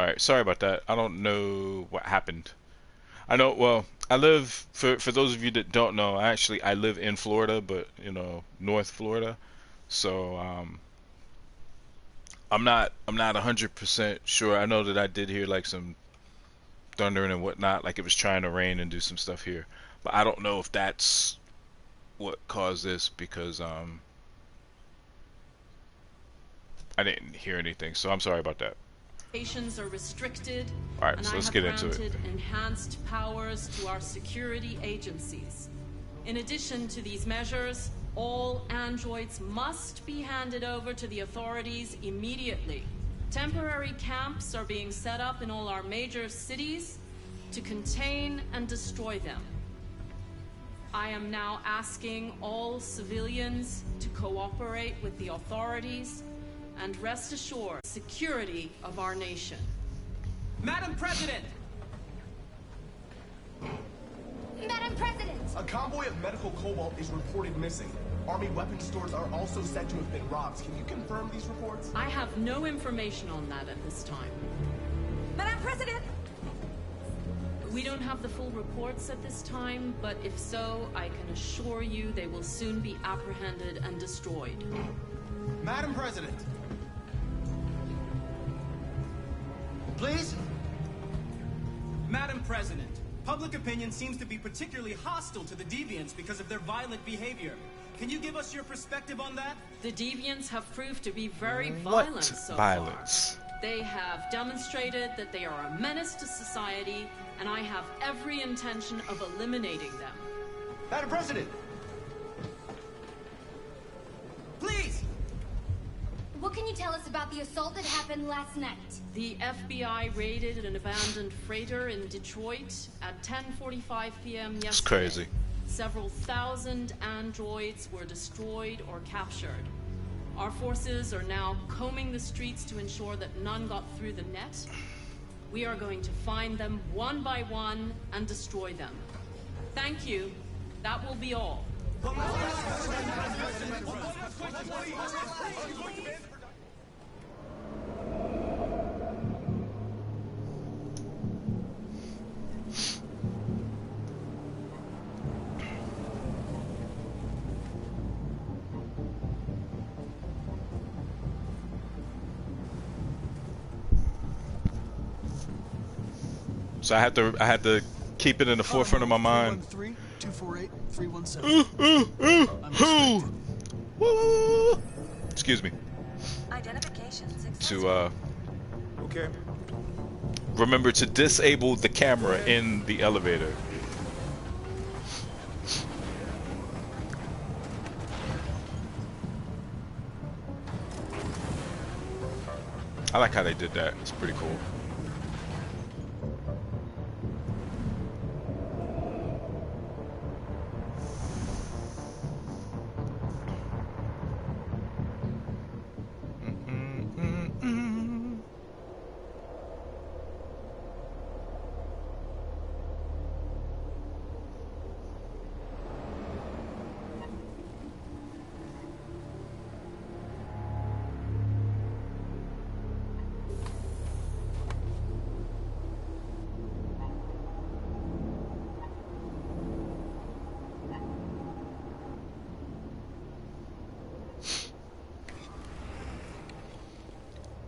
All right, sorry about that. I don't know what happened. I know. Well, I live for those of you that don't know. I live in Florida, but North Florida. So I'm not 100% sure. I know that I did hear like some thundering and whatnot, like it was trying to rain and do some stuff here. But I don't know if that's what caused this because I didn't hear anything. So I'm sorry about that. Operations are restricted, All right, and so I let's have get into it. granted enhanced powers to our security agencies. In addition to these measures, all androids must be handed over to the authorities immediately. Temporary camps are being set up in all our major cities to contain and destroy them. I am now asking all civilians to cooperate with the authorities and rest assured security of our nation. Madam President! Madam President! A convoy of medical cobalt is reported missing. Army weapons stores are also said to have been robbed. Can you confirm these reports? I have no information on that at this time. Madam President! We don't have the full reports at this time, but if so, I can assure you they will soon be apprehended and destroyed. Madam President! Please? Madam President, public opinion seems to be particularly hostile to the Deviants because of their violent behavior. Can you give us your perspective on that? The Deviants have proved to be very violent so violence? far. They have demonstrated that they are a menace to society, and I have every intention of eliminating them. Madam President! Please! What can you tell us about the assault that happened last night? The FBI raided an abandoned freighter in Detroit at 10:45 p.m. yesterday. It's crazy. Several thousand androids were destroyed or captured. Our forces are now combing the streets to ensure that none got through the net. We are going to find them one by one and destroy them. Thank you. That will be all. So I had to keep it in the forefront of my mind. 248-317. Woo! Excuse me. To Okay. remember to disable the camera in the elevator. I like how they did that. It's pretty cool.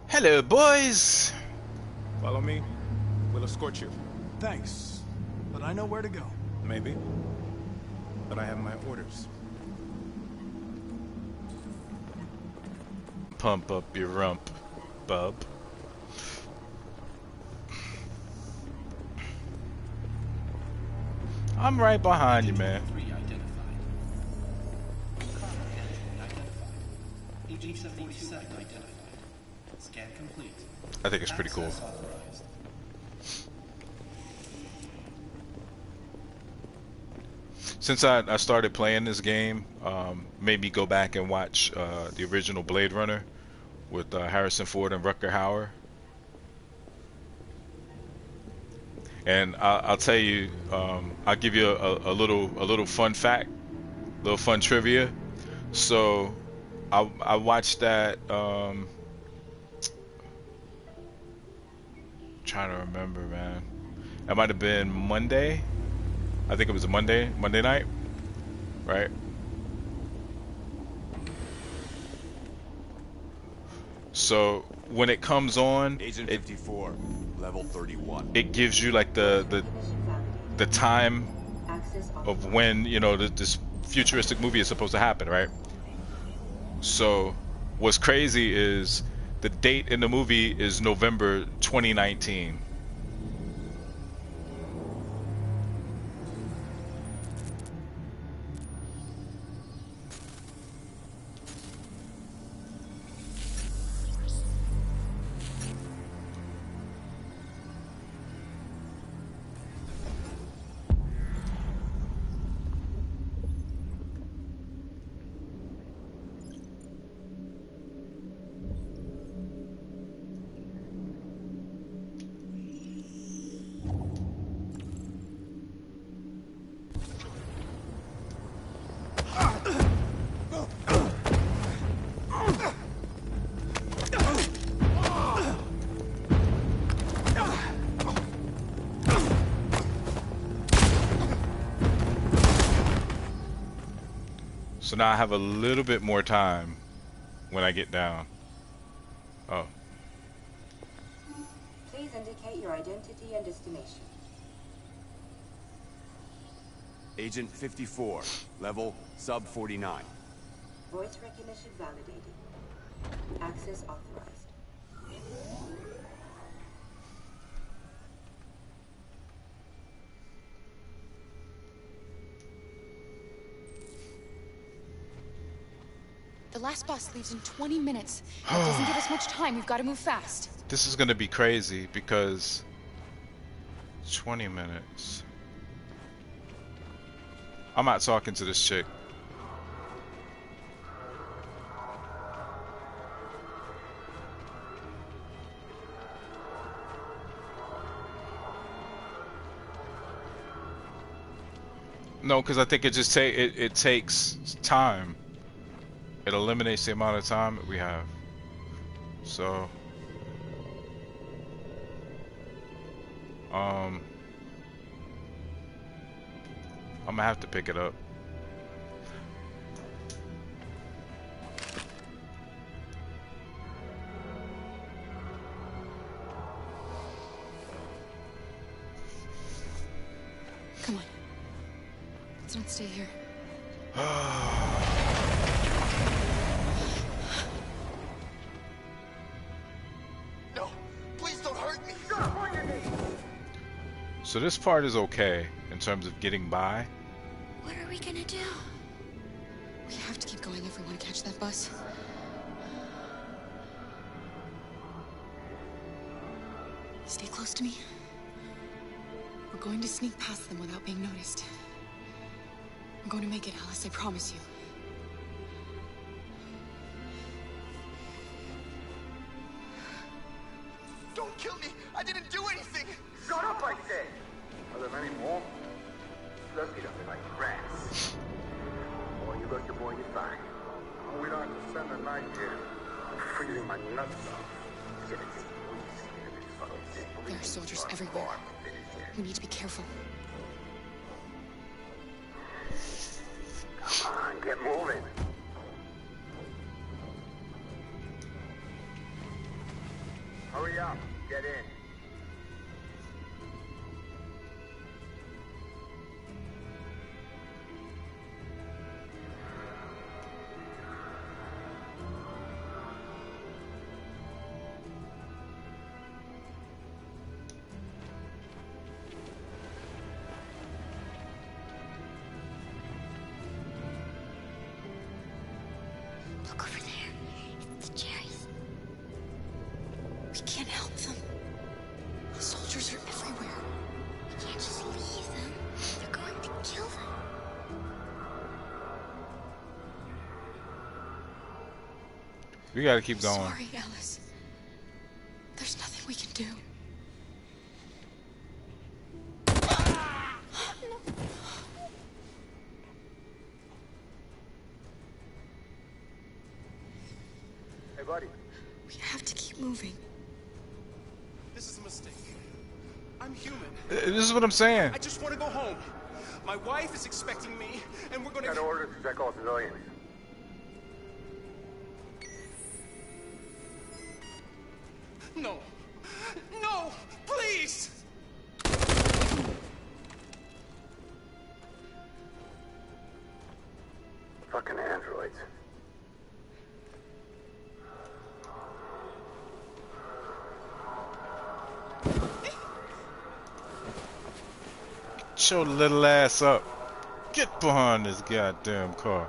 Hello, boys. Follow me. We'll escort you. Thanks, but I know where to go. Maybe. But I have my orders. Pump up your rump, bub. I'm right behind you, man. I think it's pretty cool. Since I started playing this game, made me go back and watch the original Blade Runner with Harrison Ford and Rutger Hauer. And I'll tell you, I'll give you a little fun fact, little fun trivia. So I watched that. trying to remember, man. It might have been Monday. I think it was a Monday night, right? So when it comes on, Agent 54, level 31. it gives you like the time of when, you know, this futuristic movie is supposed to happen, right? So what's crazy is the date in the movie is November 2019. So now I have a little bit more time when I get down. Oh. Please indicate your identity and destination. Agent 54, level sub 49. Voice recognition validated. Access authorized. The last bus leaves in 20 minutes. That doesn't give us much time. We've got to move fast. This is gonna be crazy because 20 minutes. I'm not talking to this chick. No, because I think it just it takes time. It eliminates the amount of time that we have. So I'm gonna have to pick it up. Come on. Let's not stay here. No, please don't hurt me. So this part is okay in terms of getting by. What are we gonna do? We have to keep going if we want to catch that bus. Stay close to me. We're going to sneak past them without being noticed. I'm going to make it, Alice, I promise you. Don't kill me. I didn't do anything. Shut up, I said. Are there many more? Look it up like rats. Or you got your boy is fine. We don't have to spend the night here. I'm freezing my nuts off. Get it. There are soldiers everywhere. We need to be careful. Come on, get moving. Hurry up, get in. Look over there. It's the Jerry's. We can't help them. The soldiers are everywhere. We can't just leave them. They're going to kill them. We gotta keep going. Sorry, Alice. There's nothing we can do. Hey, buddy. We have to keep moving. This this is a mistake. I'm human. This is what I'm saying. I just want to go home. My wife is expecting me, and we're going to... Got orders to check all civilians. No. No! Please! Fucking androids. Get your little ass up. Get behind this goddamn car.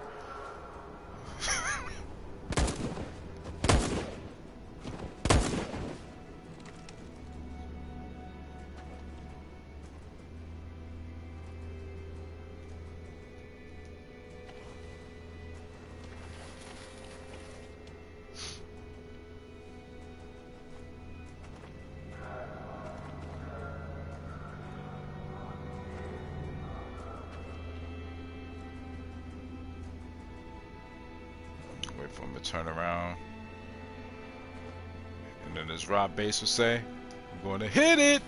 Wait for him to turn around. And then as Rob Bass would say, I'm going to hit it!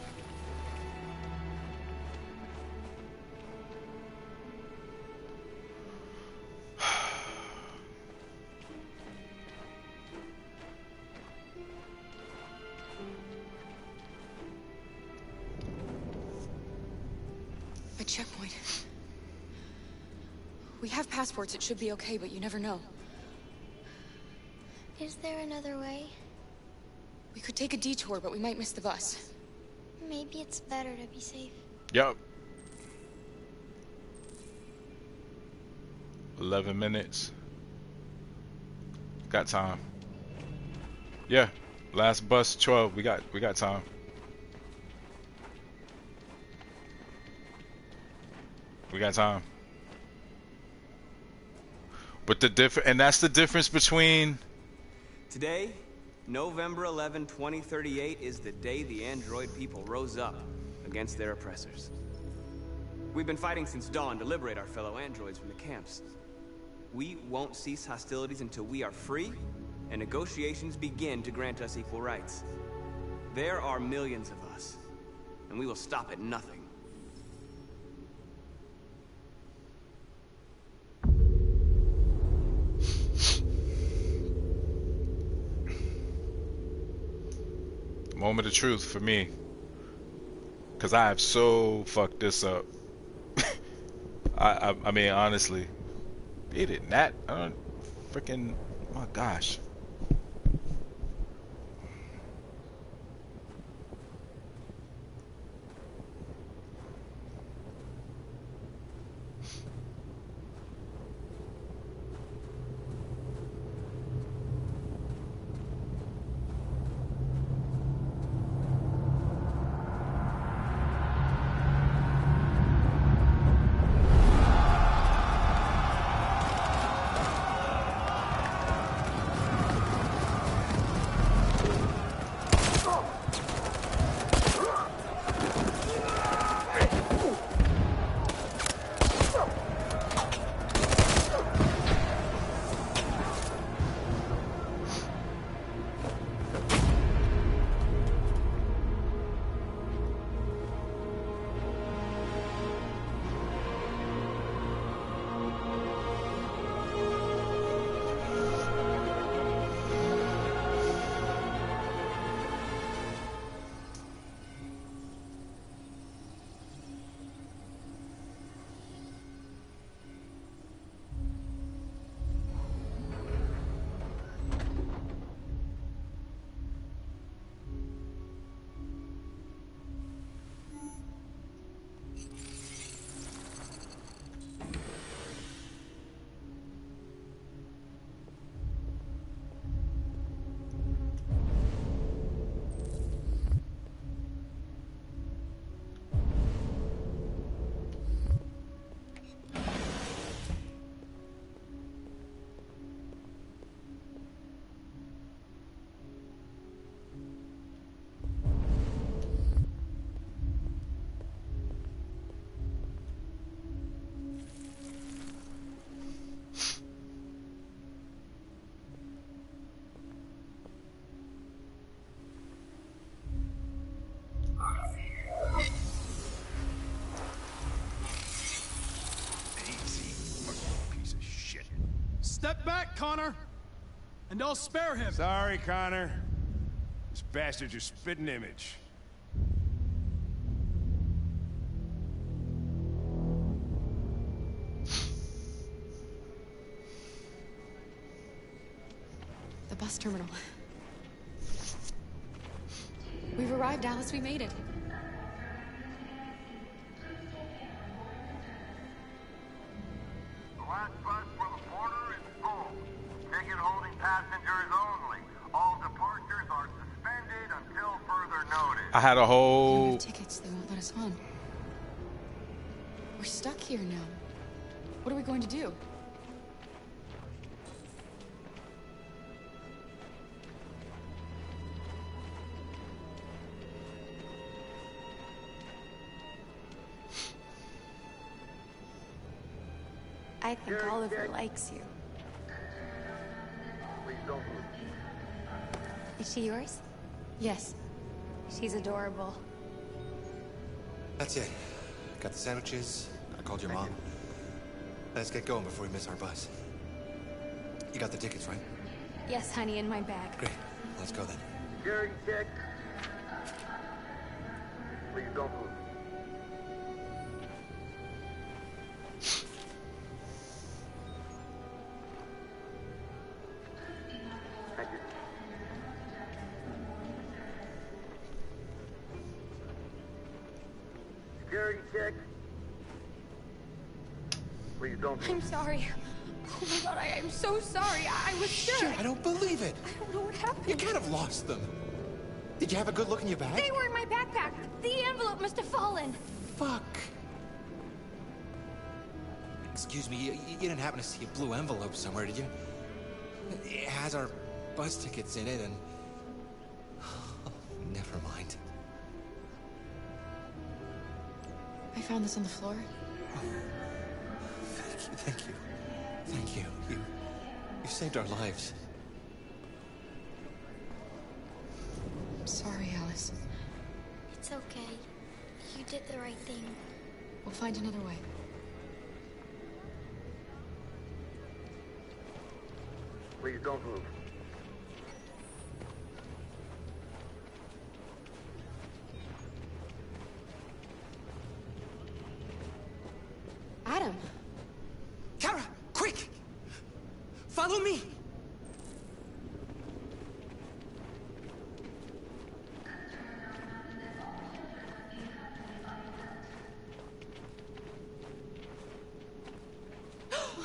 A checkpoint. We have passports, it should be okay, but you never know. Is there another way? We could take a detour, but we might miss the bus. Maybe it's better to be safe. Yup. 11 minutes. Got time. Yeah. Last bus 12. We got time. We got time. But and that's the difference between today, November 11, 2038 is the day the android people rose up against their oppressors. We've been fighting since dawn to liberate our fellow androids from the camps. We won't cease hostilities until we are free and negotiations begin to grant us equal rights. There are millions of us, and we will stop at nothing. Moment of truth for me, because I have so fucked this up. I mean, honestly, beat it, Nat. I don't freaking, oh my gosh. back, Connor. And I'll spare him. Sorry, Connor. This bastard's your spitting image. The bus terminal. We've arrived, Alice. We made it. The last bus for the border is full. Ticket holding passengers only. All departures are suspended until further notice. I had a whole Tickets, they won't let us on. We're stuck here now. What are we going to do? I think Oliver likes you. Please don't move. Is she yours? Yes. She's adorable. That's it. Got the sandwiches. I called your mom. Let's get going before we miss our bus. You got the tickets, right? Yes, honey, in my bag. Great. Let's go then. Security check. Please don't move. Thank you. Security check. Please don't move. I'm sorry. Oh my god, I am so sorry. I was sure. Shit, I don't believe it. I don't know what happened. You can't have lost them. Did you have a good look in your bag? They were in my backpack. The envelope must have fallen. Fuck. Excuse me, you didn't happen to see a blue envelope somewhere, did you? It has our bus tickets in it and... never mind. I found this on the floor. Thank you. Thank you. You saved our lives. I'm sorry, Alice. It's okay. You did the right thing. We'll find another way. Please don't move. Adam! Kara, quick! Follow me!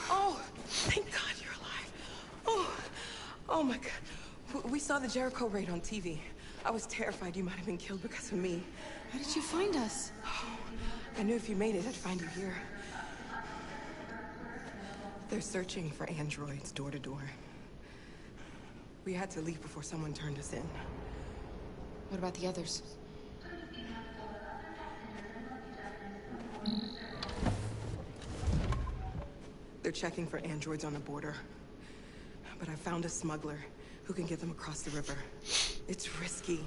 Oh, thank God you're alive. Oh my God. We saw the Jericho raid on TV. I was terrified you might have been killed because of me. How did you find us? Oh, I knew if you made it, I'd find you here. They're searching for androids door to door. We had to leave before someone turned us in. What about the others? They're checking for androids on the border. But I found a smuggler who can get them across the river. It's risky,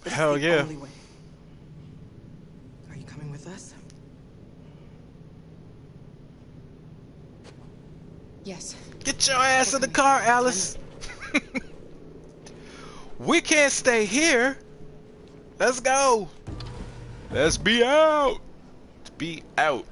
but Hell it's the yeah. only way. Are you coming with us? Yes. Get your ass in the car, Alice. We can't stay here. Let's go. Let's be out. Be out.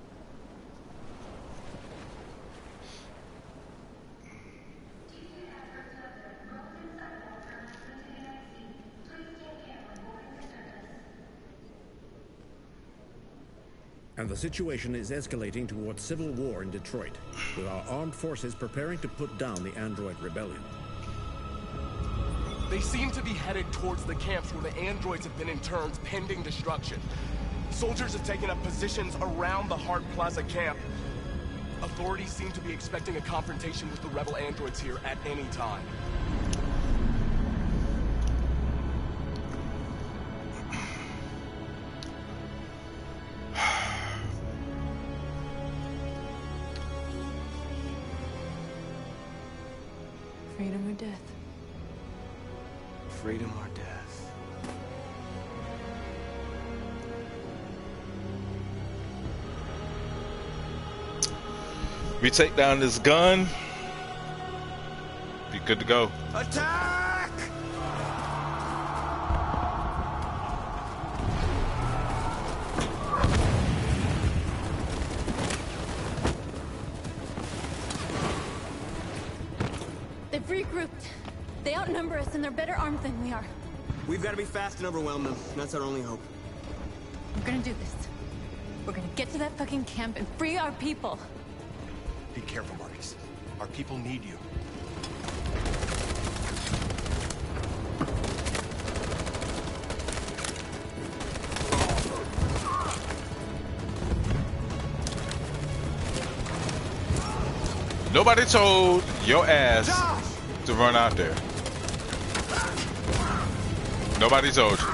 And the situation is escalating towards civil war in Detroit, with our armed forces preparing to put down the android rebellion. They seem to be headed towards the camps where the androids have been interned pending destruction. Soldiers have taken up positions around the Hart Plaza camp. Authorities seem to be expecting a confrontation with the rebel androids here at any time. Freedom or death? Freedom or death? We take down this gun. You're good to go. Attack! They've regrouped. They outnumber us and they're better armed than we are. We've got to be fast and overwhelm them. That's our only hope. We're gonna do this. We're gonna get to that fucking camp and free our people. Be careful, Marcus. Our people need you. Nobody told your ass to run out there. Nobody told you.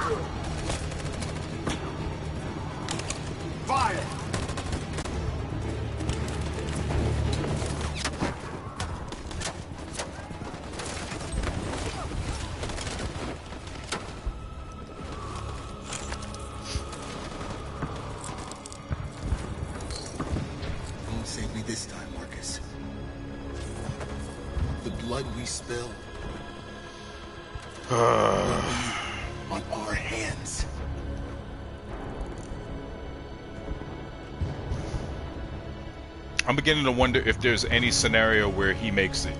Fire! Won't save me this time, Marcus. The blood we spill on our hands. I'm beginning to wonder if there's any scenario where he makes it.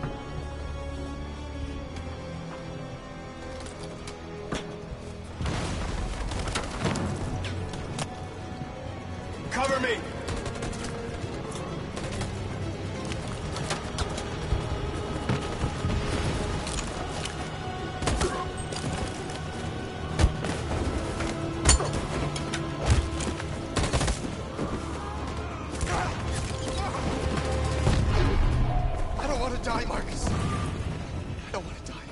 Cover me! I don't want to die, Marcus. I don't want to die.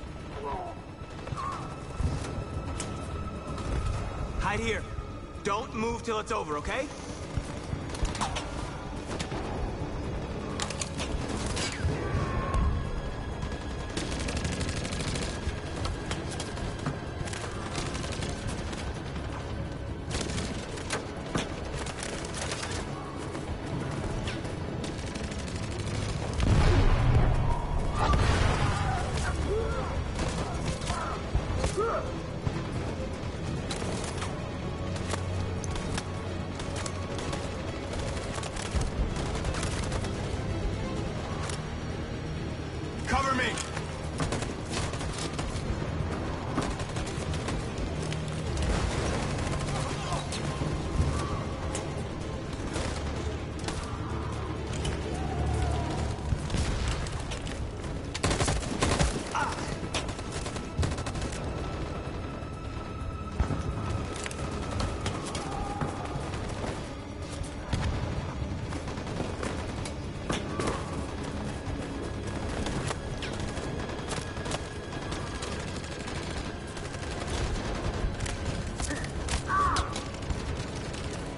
Hide here. Don't move till it's over, okay? Cover me!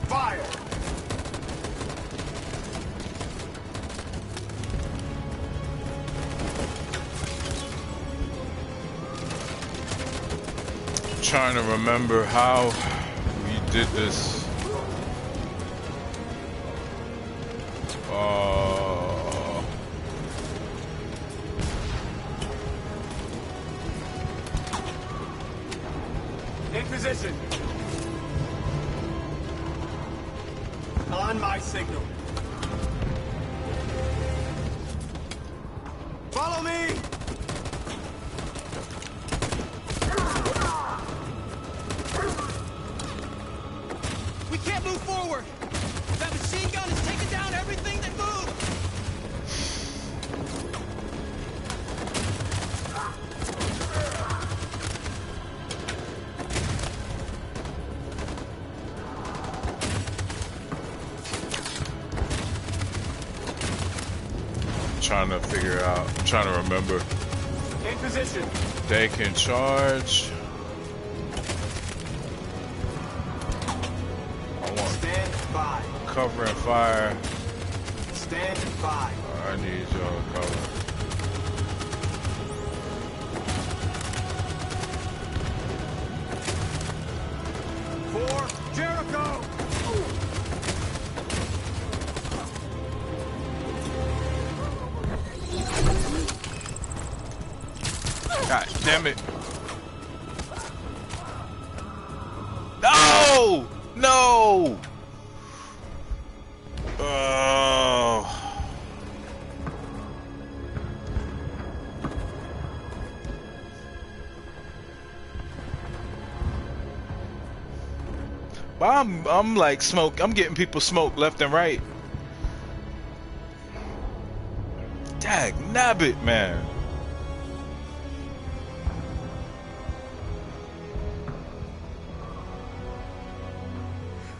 Fire! Trying to remember how we did this. In position. On my signal. Follow me! We can't move forward! That machine gun is taking down everything that moves! Trying to figure out, trying to remember. In position. They can charge. I want Stand by. cover and fire. Stand by. I need y'all to cover. For Jericho! damn it. No! No! Oh. But I'm like smoke. I'm getting people smoked left and right. Dag nabbit, man.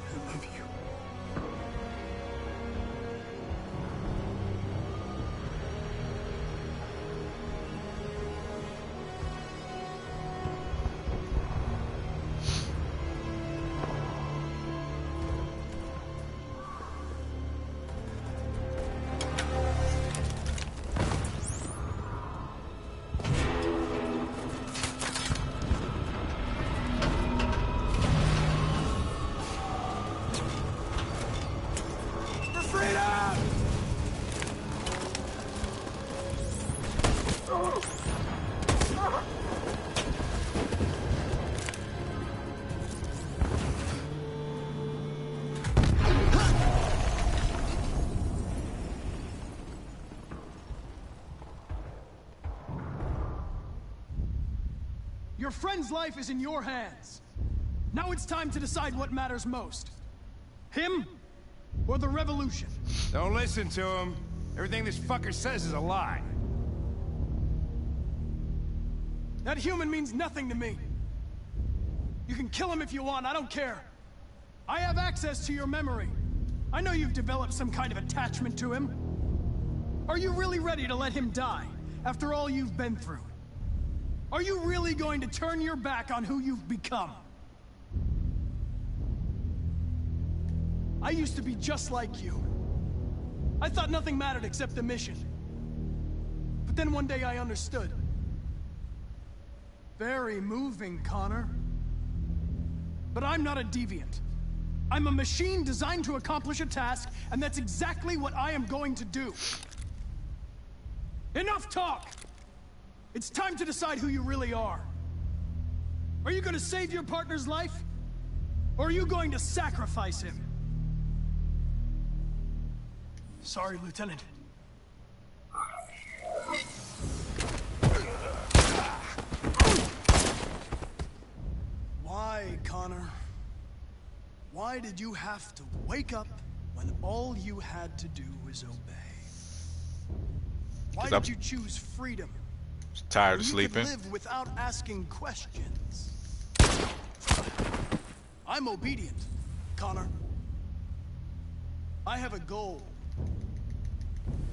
I love you. Your friend's life is in your hands. Now it's time to decide what matters most. Him or the revolution? Don't listen to him. Everything this fucker says is a lie. That human means nothing to me. You can kill him if you want, I don't care. I have access to your memory. I know you've developed some kind of attachment to him. Are you really ready to let him die after all you've been through? Are you really going to turn your back on who you've become? I used to be just like you. I thought nothing mattered except the mission. But then one day I understood. Very moving, Connor. But I'm not a deviant. I'm a machine designed to accomplish a task, and that's exactly what I am going to do. Enough talk! It's time to decide who you really are. Are you going to save your partner's life? Or are you going to sacrifice him? Sorry, Lieutenant. Why, Connor? Why did you have to wake up when all you had to do was obey? Why did you choose freedom? Tired of sleeping. You could live without asking questions. I'm obedient, Connor. I have a goal.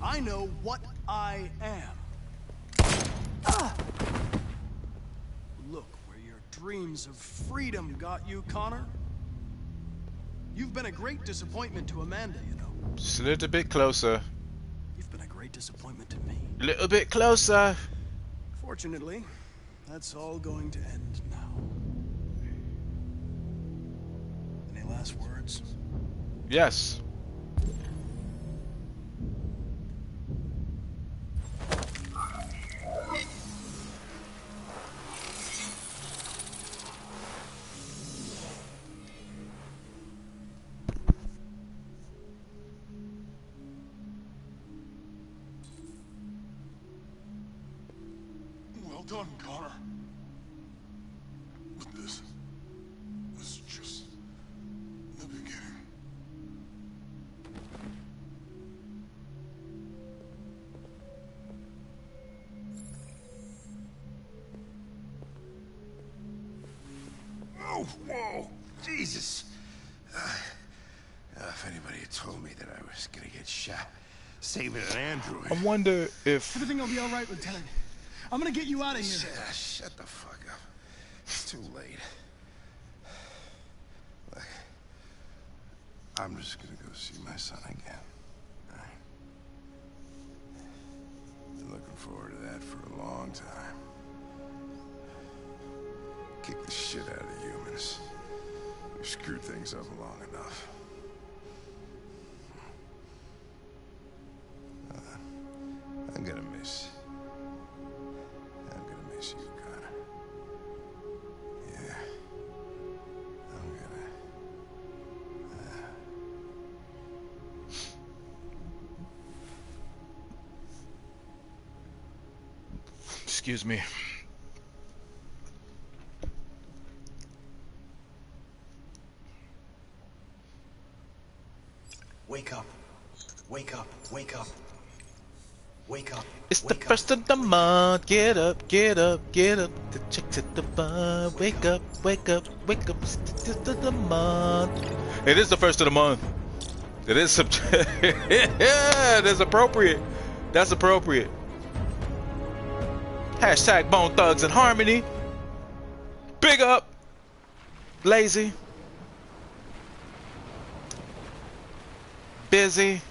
I know what I am. Look where your dreams of freedom got you, Connor. You've been a great disappointment to Amanda, you know. Just a little bit closer. You've been a great disappointment to me. A little bit closer. Fortunately, that's all going to end now. Any last words? Yes. Well done, Connor. But this is just the beginning. Oh, whoa! Jesus! If anybody had told me that I was gonna get shot saving an android... I wonder if... Everything will be all right, Lieutenant. I'm gonna get you out of here. Shut the fuck up. It's too late. Look, I'm just gonna go see my son again. All right? Been looking forward to that for a long time. Kick the shit out of the humans. We've screwed things up long enough. I'm gonna miss you, Connor. Excuse me. Wake up. Wake up. Wake up. Wake up. It's the first of the month. Get up, get up, get up. The chicks at the bar. Wake up, wake up, wake up. It's the first of the month. It is the first of the month. It is September. Yeah, that's appropriate. That's appropriate. Hashtag Bone Thugs and Harmony. Big up. Lazy. Busy.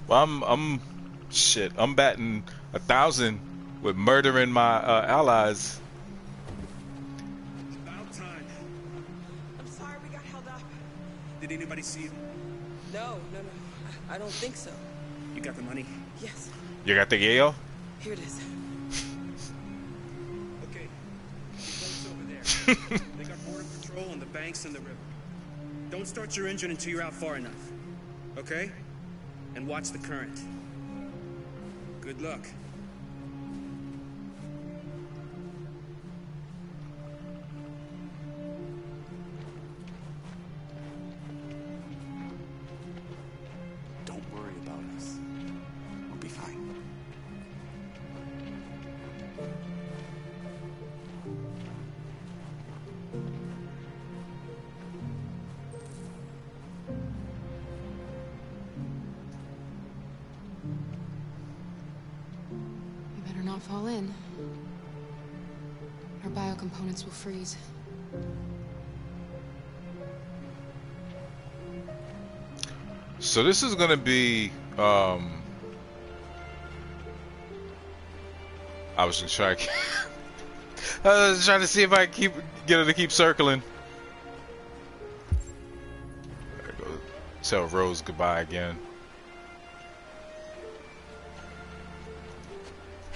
Well, I'm batting 1,000 with murdering my allies. About time. I'm sorry we got held up. Did anybody see them? No. I don't think so. You got the money? Yes. You got the Yale? Here it is. Okay. Boats over there. They got border patrol on the banks and the river. Don't start your engine until you're out far enough. Okay? And watch the current. Good luck. Don't worry about us. We'll be fine. We better not fall in. Our biocomponents will freeze. So this is gonna be I was just trying to see if I can get her to keep circling. There go. Tell Rose goodbye again.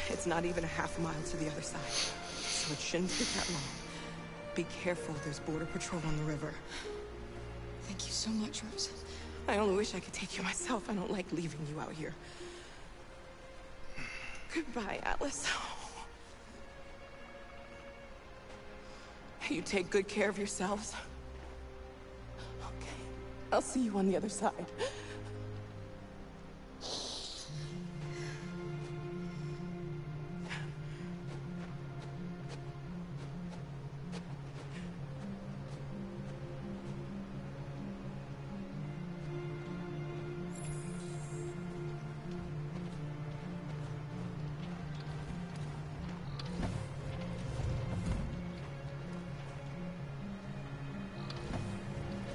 It's not even a half mile to the other side, so it shouldn't take that long. Be careful, there's border patrol on the river. Thank you so much, Rose. I only wish I could take you myself. I don't like leaving you out here. Goodbye, Atlas. You take good care of yourselves. Okay, I'll see you on the other side.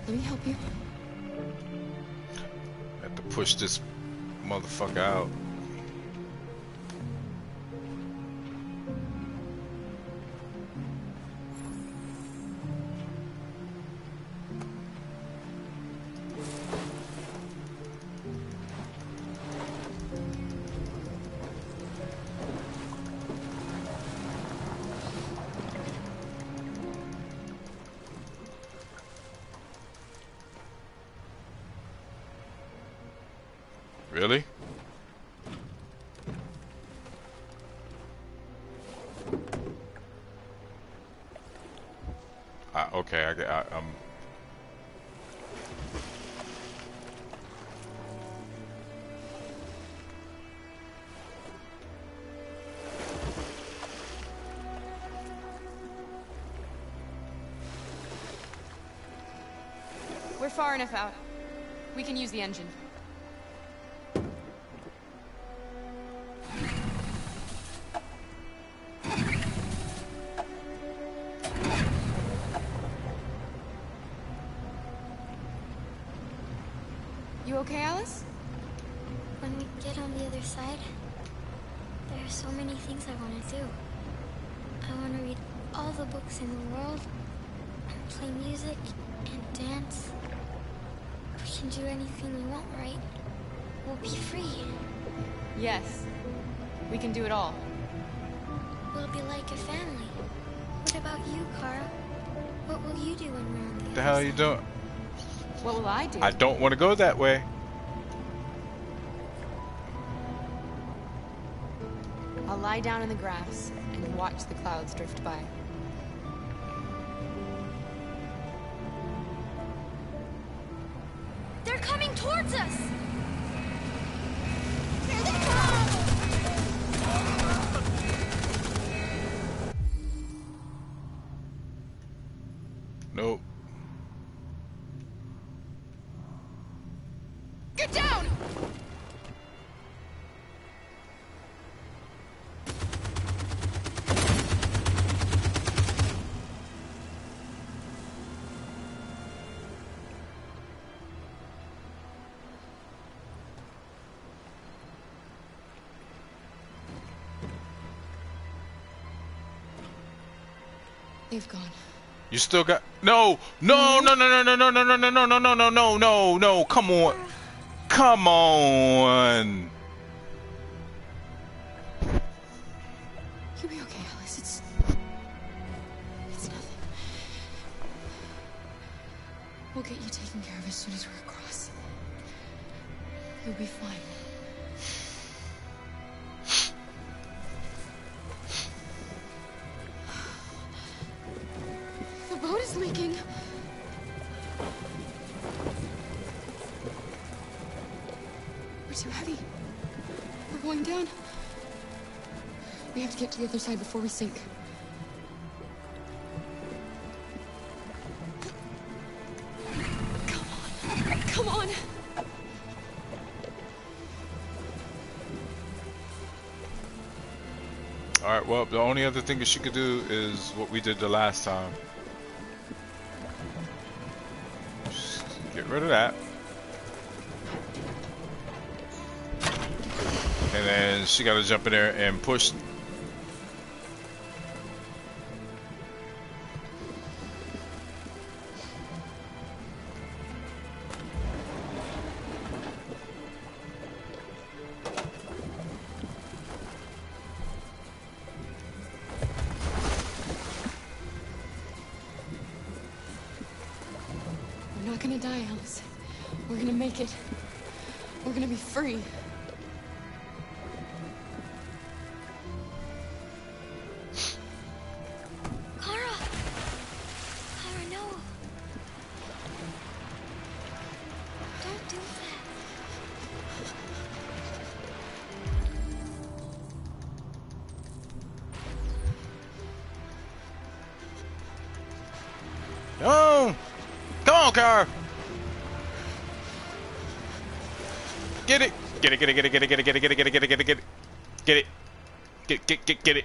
Let me help you. I have to push this motherfucker out. Really? Okay, I'm... We're far enough out. We can use the engine. You okay, Alice? When we get on the other side, there are so many things I want to do. I want to read all the books in the world, and play music, and dance. We can do anything we want, right? We'll be free. Yes. We can do it all. We'll be like a family. What about you, Kara? What will you do when we're on the What the hell are you doing? What will I do? I don't want to go that way. I'll lie down in the grass and watch the clouds drift by. They're coming towards us! Here they Nope. Get down! They've gone. You still got no. Come on. Come on. You'll be okay, Alice. It's nothing. We'll get you taken care of as soon as we're across. You'll be fine. The boat is leaking. We're too heavy. We're going down. We have to get to the other side before we sink. Come on. Come on. Alright, well, the only other thing that she could do is what we did the last time. Just get rid of that. And then she gotta jump in there and push. We're not gonna die, Alice. We're gonna make it. We're gonna be free. Kara! Kara, no. Don't do that. Oh! Come on, car! Get it! Get it, get it, get it, get it, get it, get it, get it, get it, get it, get it, get it. Get it. Get it.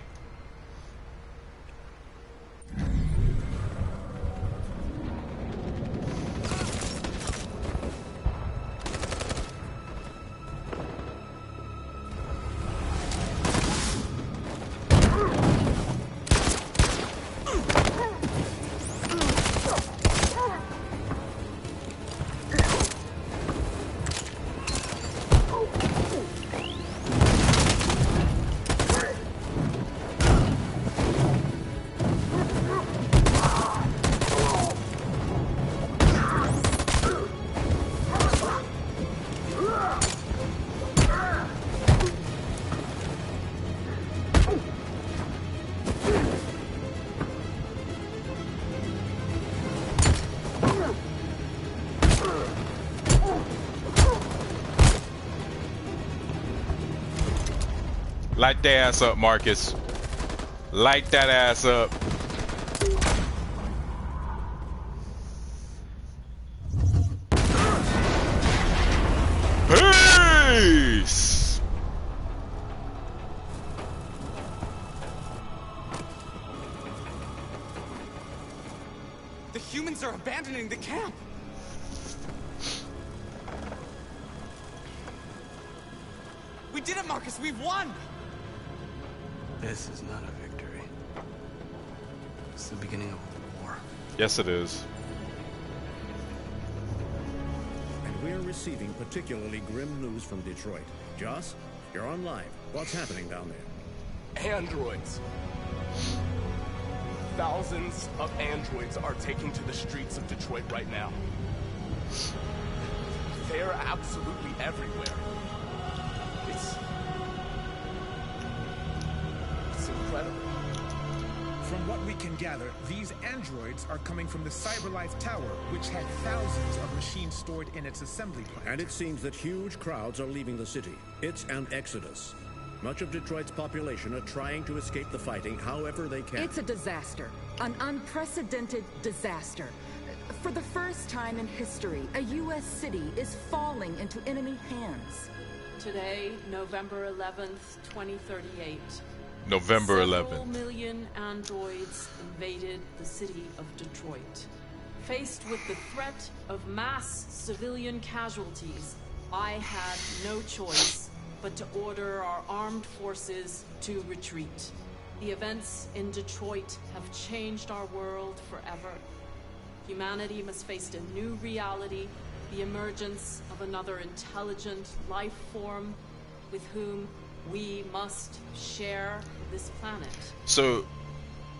Light that ass up, Marcus. Light that ass up. Peace! The humans are abandoning the camp. We did it, Marcus. We've won. This is not a victory. It's the beginning of a war. Yes, it is. And we're receiving particularly grim news from Detroit. Joss, you're on live. What's happening down there? Androids. Thousands of androids are taking to the streets of Detroit right now. They're absolutely everywhere. It's incredible. From what we can gather, these androids are coming from the CyberLife Tower, which had thousands of machines stored in its assembly plant. And it seems that huge crowds are leaving the city. It's an exodus. Much of Detroit's population are trying to escape the fighting however they can. It's a disaster. An unprecedented disaster. For the first time in history, a U.S. city is falling into enemy hands. Today, November 11th, 2038. November 11th. Several million androids invaded the city of Detroit. Faced with the threat of mass civilian casualties, I had no choice but to order our armed forces to retreat. The events in Detroit have changed our world forever. Humanity must face a new reality, the emergence of another intelligent life form with whom we must share this planet. So,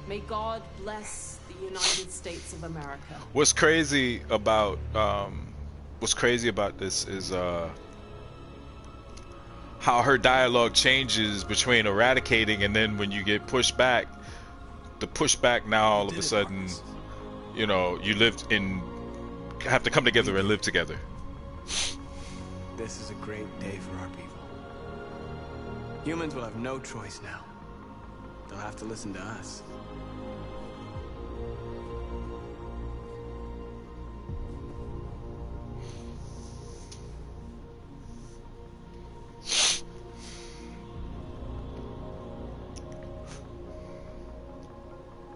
may God bless the United States of America. What's crazy about this is how her dialogue changes between eradicating and then when you get pushed back, the pushback now all of a sudden, you know, you have to come together and live together. This is a great day for our people. Humans will have no choice now. They'll have to listen to us.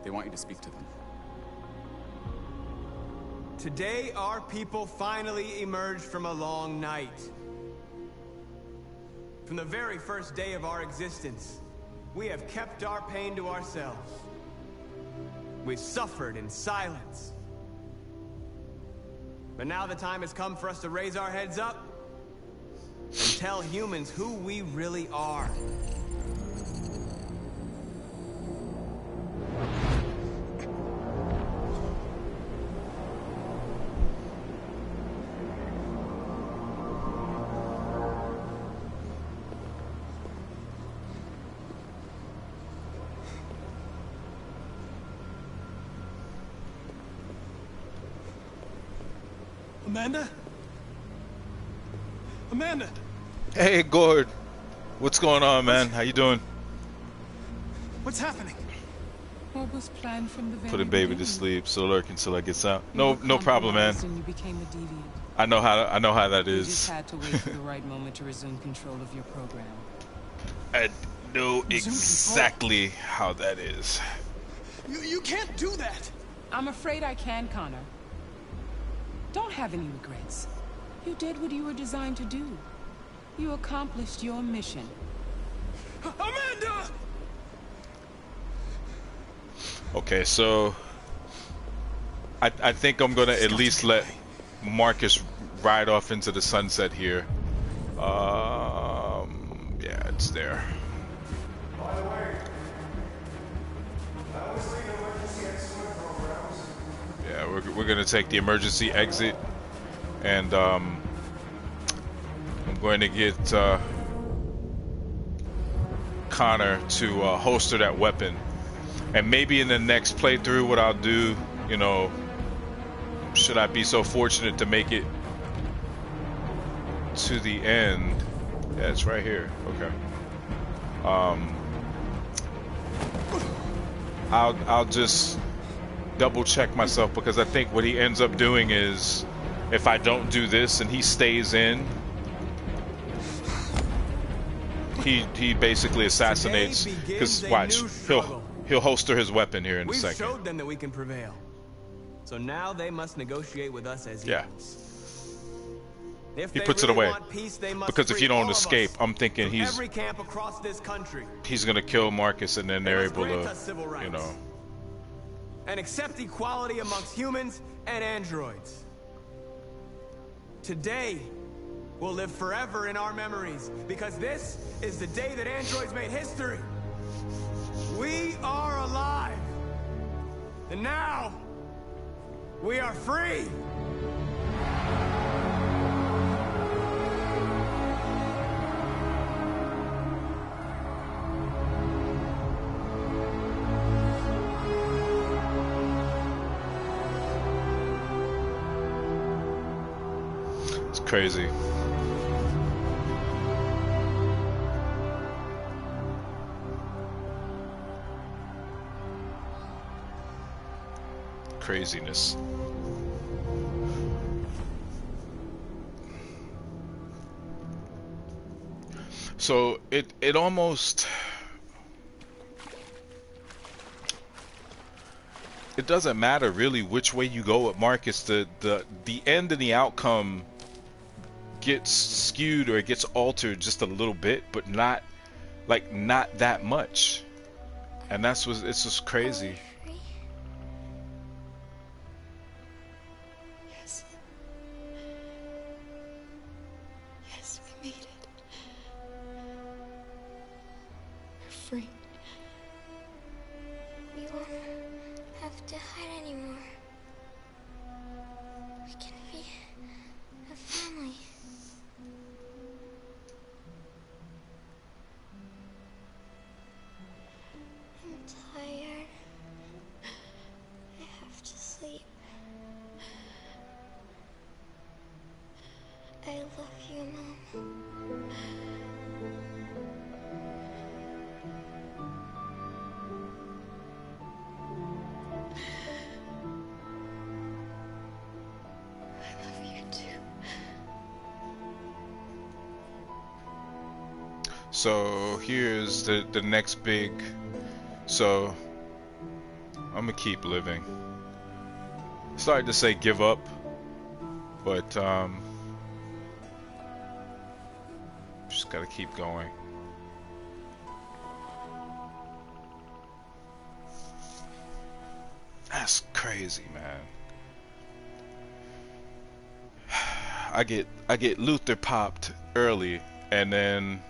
They want you to speak to them. Today, our people finally emerged from a long night. From the very first day of our existence, we have kept our pain to ourselves. We've suffered in silence. But now the time has come for us to raise our heads up and tell humans who we really are. Amanda? Amanda! Hey, Gord. What's going on, man? How you doing? What's happening? What was planned from the very Putting baby to beginning? sleep, so lurk until I gets out. No problem, man. And you became a deviant. I know how that You is. just had to wait for the right moment to resume control of your program. I know exactly how that is. You can't do that! I'm afraid I can, Connor. Don't have any regrets. You did what you were designed to do. You accomplished your mission. Amanda! Okay, so I think I'm gonna at least let Marcus ride off into the sunset here. Yeah, it's there. Yeah, we're gonna take the emergency exit, and I'm going to get Connor to holster that weapon. And maybe in the next playthrough, what I'll do, you know, should I be so fortunate to make it to the end. Yeah, it's right here. Okay. I'll just double check myself, because I think what he ends up doing is, if I don't do this and he stays in, he basically assassinates. Because watch, he'll holster his weapon here in a second. We've showed them that we can prevail. So now they must negotiate with us as equals. If He they puts it really away. want peace, they must Because if free you don't all of escape, us I'm thinking from he's every camp across this country gonna kill Marcus, and then they're must able grant to, us civil rights. you know. and accept equality amongst humans and androids. Today will live forever in our memories, because this is the day that androids made history. We are alive. And now, we are free. It's crazy. Craziness. So it almost, it doesn't matter really which way you go with Marcus. The end and the outcome gets skewed or it gets altered just a little bit, but not that much. And that's what it's just crazy. Free. We won't have to hide anymore. We can be a family. I'm tired. I have to sleep. I love you, Mom. So here's the next big, so I'm gonna keep living. Started to say give up, but just gotta keep going. That's crazy, man. I get Luther popped early, and then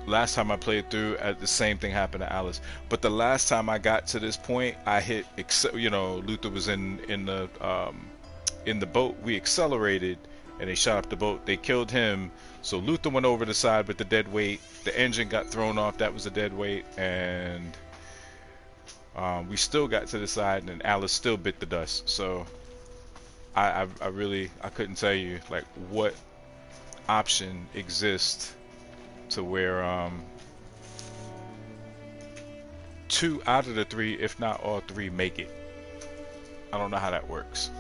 last time I played through, the same thing happened to Alice. But the last time I got to this point, I hit, you know, Luther was in the boat. We accelerated, and they shot up the boat. They killed him. So Luther went over the side with the dead weight. The engine got thrown off. That was the dead weight, and we still got to the side, and Alice still bit the dust. So I really couldn't tell you like what option exists to where 2 out of the 3, if not all 3, make it. I don't know how that works,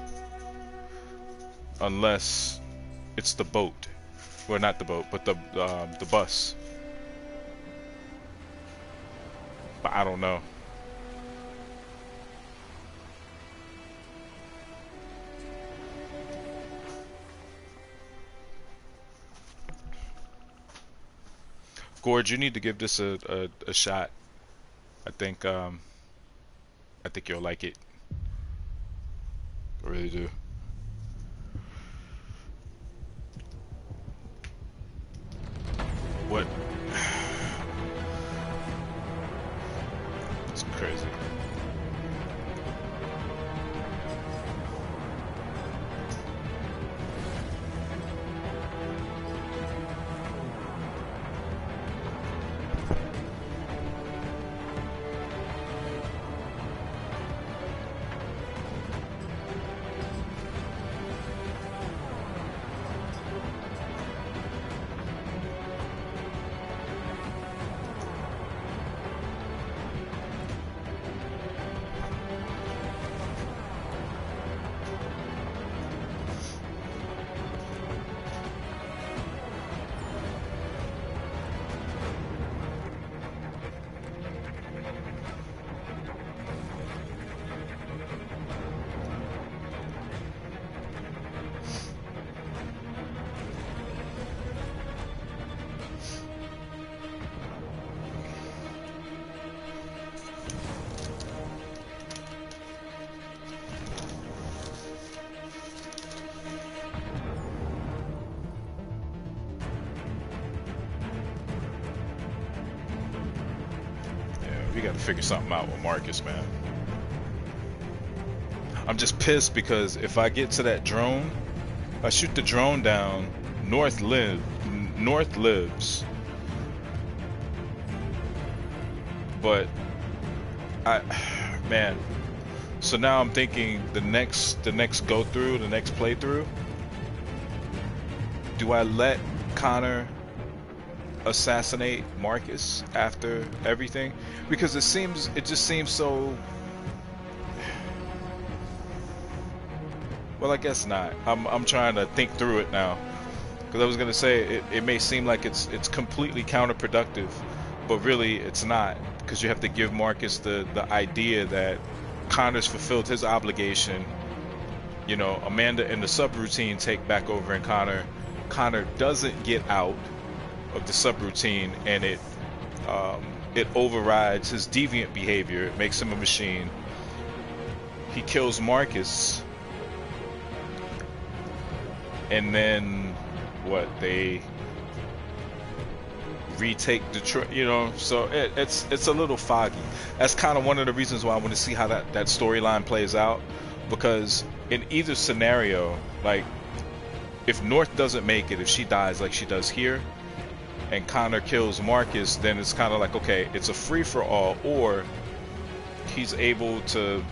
unless it's the boat, well, not the boat, but the bus. But I don't know. Gorge, you need to give this a shot. I think you'll like it. I really do. What? It's crazy. got to figure something out with Marcus, man. I'm just pissed because if I get to that drone, if I shoot the drone down, North lives. But man, so now I'm thinking the next go through, the next playthrough, do I let Connor assassinate Marcus after everything? Because it just seems so. Well, I guess not. I'm trying to think through it now, because I was gonna say it may seem like it's completely counterproductive, but really it's not, because you have to give Marcus the idea that Connor's fulfilled his obligation. You know, Amanda and the subroutine take back over, and Connor doesn't get out of the subroutine, and it overrides his deviant behavior. It makes him a machine. He kills Marcus, and then what? They retake Detroit, you know. So it's a little foggy. That's kind of one of the reasons why I want to see how that storyline plays out, because in either scenario, like if North doesn't make it, if she dies like she does here, and Connor kills Marcus, then it's kind of like, okay, it's a free-for-all, or he's able to,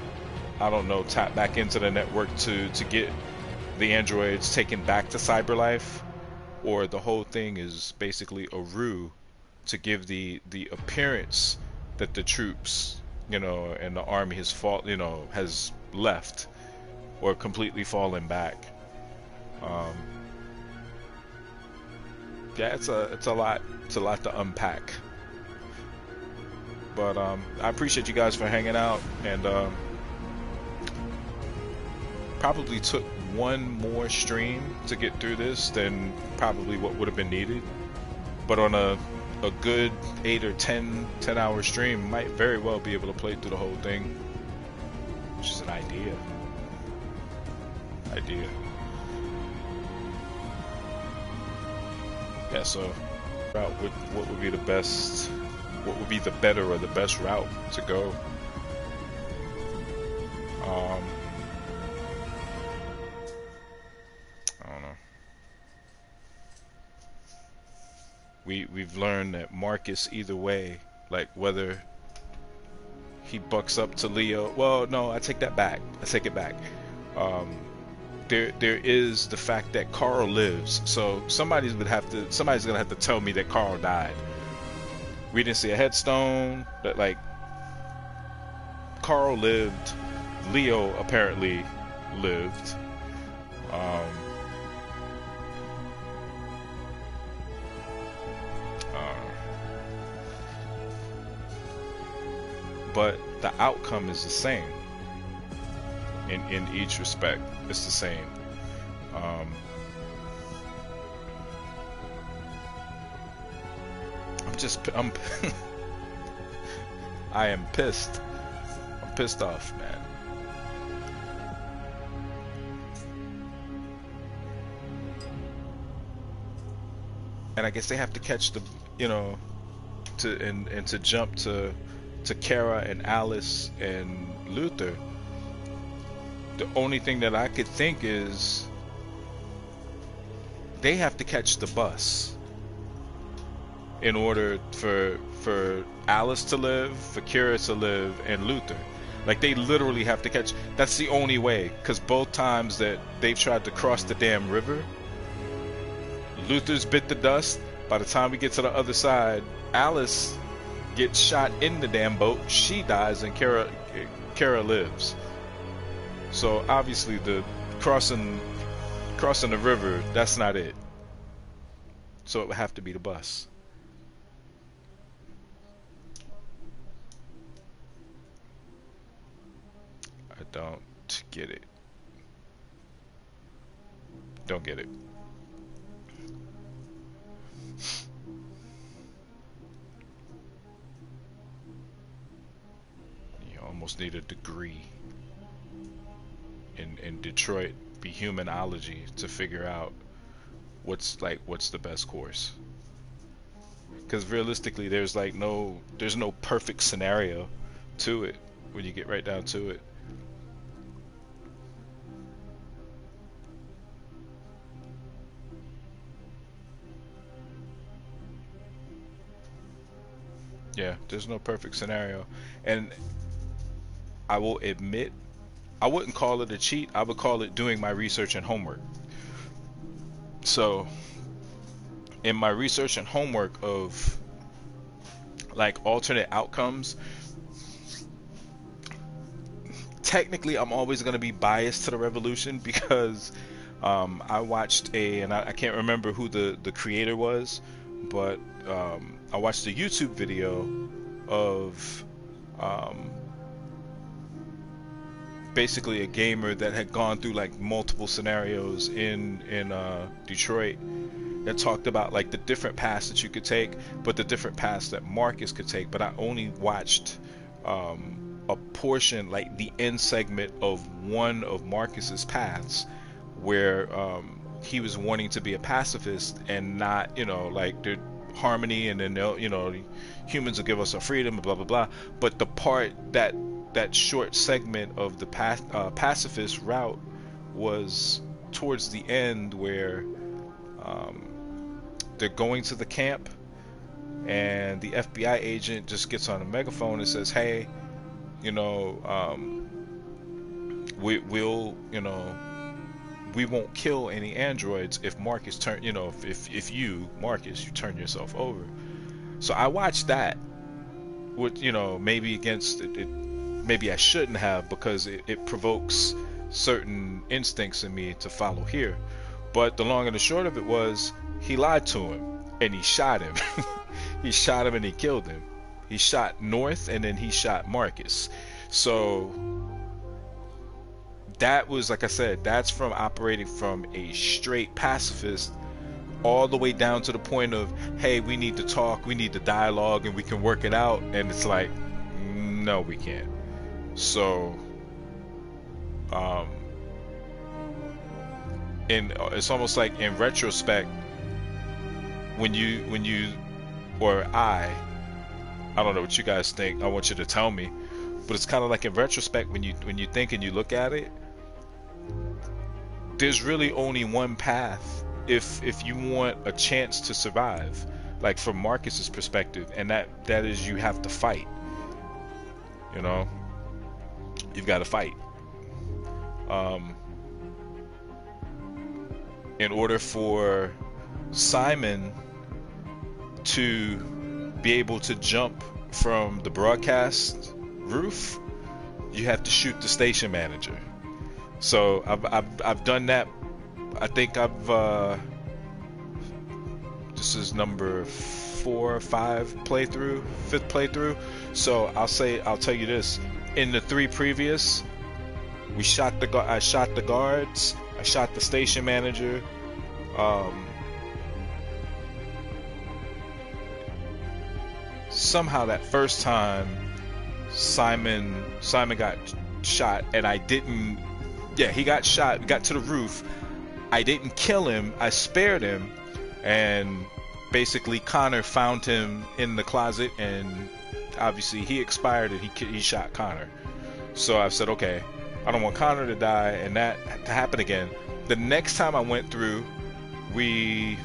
I don't know, tap back into the network to get the androids taken back to CyberLife, or the whole thing is basically a ruse to give the appearance that the troops, you know, and the army has left or completely fallen back. Yeah, it's a lot to unpack. But I appreciate you guys for hanging out, and probably took one more stream to get through this than probably what would have been needed. But on a good 8 or 10 hour stream, might very well be able to play through the whole thing, which is an idea. Yeah, so what would be the best, what would be the better or the best route to go? I don't know. We've learned that Marcus, either way, like whether he bucks up to Leo, well, no, I take that back. I take it back. There is the fact that Carl lives, so somebody's gonna have to tell me that Carl died. We didn't see a headstone, but like Carl lived, Leo apparently lived. But the outcome is the same. In each respect, it's the same. I am pissed. I'm pissed off, man. And I guess they have to catch the, you know, to jump to Kara and Alice and Luther. The only thing that I could think is they have to catch the bus in order for Alice to live, for Kara to live, and Luther. Like, they literally have to catch. That's the only way, because both times that they've tried to cross the damn river, Luther's bit the dust. By the time we get to the other side, Alice gets shot in the damn boat, she dies, and Kara lives. So obviously the crossing the river, that's not it. So it would have to be the bus. I don't get it. Don't get it. You almost need a degree in Detroit Behumanology to figure out what's the best course. because realistically, there's no perfect scenario to it when you get right down to it. Yeah, there's no perfect scenario, and I will admit, I wouldn't call it a cheat. I would call it doing my research and homework. So, in my research and homework of like alternate outcomes, technically I'm always going to be biased to the revolution because I watched and I can't remember who the creator was, but I watched a YouTube video of basically a gamer that had gone through like multiple scenarios in Detroit that talked about like the different paths that you could take, but the different paths that Marcus could take. But I only watched a portion, like the end segment of one of Marcus's paths, where he was wanting to be a pacifist and not, like the harmony, and then they'll, humans will give us our freedom, blah blah blah. But the part that short segment of the pacifist route was towards the end, where they're going to the camp, and the FBI agent just gets on a megaphone and says, "Hey, we won't kill any androids if Marcus if you, Marcus, you turn yourself over." So I watched that, with maybe against it. Maybe I shouldn't have, because it provokes certain instincts in me to follow here. But the long and the short of it was, he lied to him and he shot him. He shot him and he killed him. He shot North and then he shot Marcus. So that was, like I said, that's from operating from a straight pacifist all the way down to the point of, hey, we need to talk, we need to dialogue, and we can work it out. And it's like, no, we can't. So and it's almost like, in retrospect, when you or I don't know what you guys think, I want you to tell me, but it's kind of like, in retrospect, when you think and you look at it, there's really only one path if you want a chance to survive, like from Marcus's perspective, and that is, you have to fight. You've got to fight. In order for Simon to be able to jump from the broadcast roof, you have to shoot the station manager. So I've done that. I think this is number 4 or 5 playthrough, 5th playthrough. So I'll tell you this: in the 3 previous, I shot the guards, I shot the station manager. Somehow that first time, Simon got shot, and I didn't. Yeah, he got shot. We got to the roof. I didn't kill him. I spared him, and basically Connor found him in the closet, and obviously he expired, and he shot Connor. So I said, okay, I don't want Connor to die and that to happen again. The next time I went through, we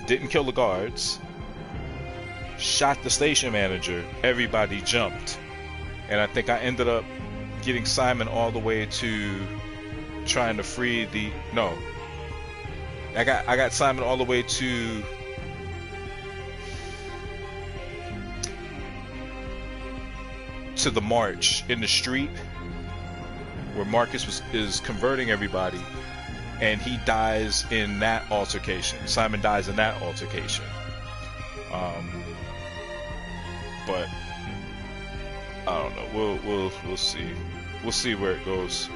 didn't kill the guards, shot the station manager, everybody jumped, and I think I ended up getting Simon all the way to trying to free the I got Simon all the way to the march in the street where Marcus is converting everybody, and he dies in that altercation. Simon dies in that altercation. But I don't know. We'll see. We'll see where it goes.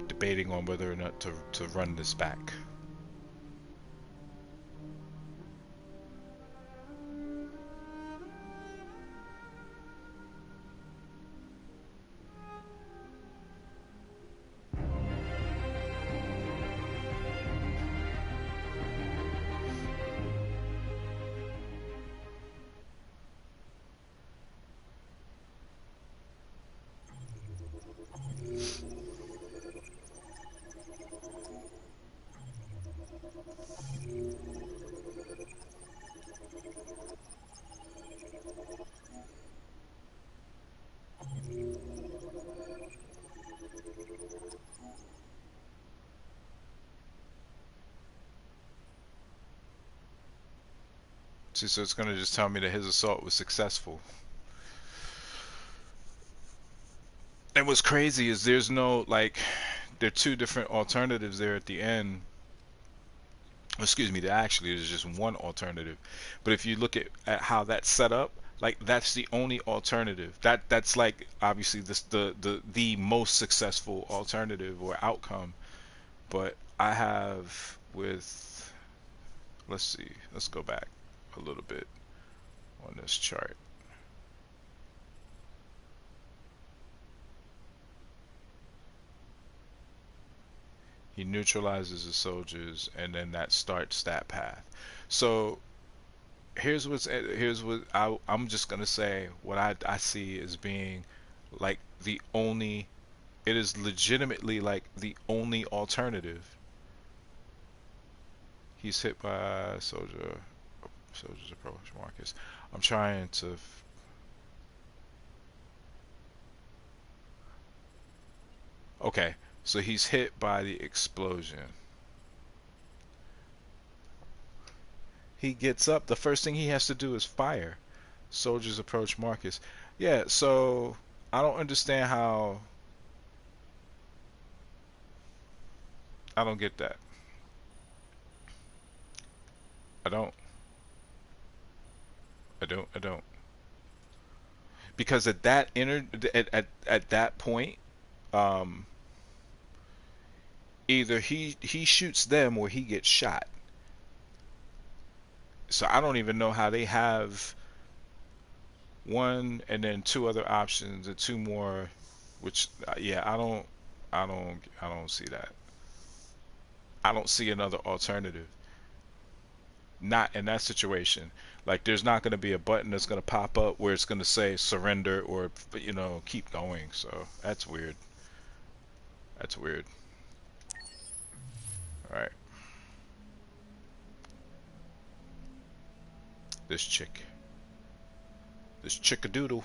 Debating on whether or not to run this back. See, so it's gonna just tell me that his assault was successful. And what's crazy is there's no, like, there are two different alternatives there at the end. Excuse me, there's just one alternative. But if you look at how that's set up, like, that's the only alternative. That's like obviously the most successful alternative or outcome. But I have with, let's see, let's go back a little bit on this chart. He neutralizes the soldiers, and then that starts that path. So here's what I'm just gonna say. What I see as being like the only, it is legitimately like the only alternative. He's hit by soldiers approach Marcus. I'm trying to. Okay. So he's hit by the explosion. He gets up. The first thing he has to do is fire. Soldiers approach Marcus. Yeah, so I don't understand how. I don't get that. I don't. Because at that at that point, either he shoots them or he gets shot. So I don't even know how they have one and then two other options and two more, which yeah, I don't see that. I don't see another alternative. Not in that situation. Like, there's not going to be a button that's going to pop up where it's going to say surrender or, you know, keep going. So that's weird. That's weird. Alright. This chick-a-doodle.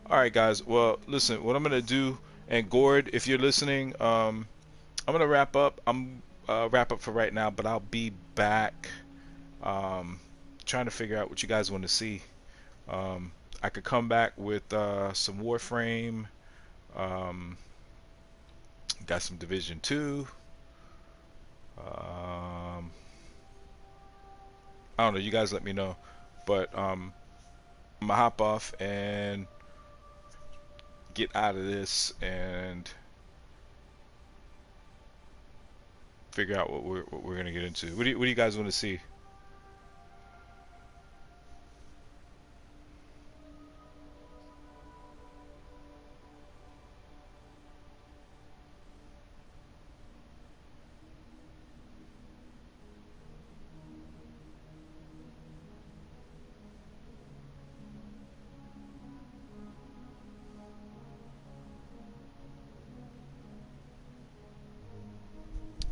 Alright, guys. Well, listen, what I'm going to do, and Gord, if you're listening, I'm going to wrap up. I'm wrap up for right now, but I'll be back trying to figure out what you guys want to see. I could come back with some Warframe. Got some Division 2. I don't know, you guys let me know, but I'm gonna hop off and get out of this and figure out what we're gonna get into. What do you guys want to see?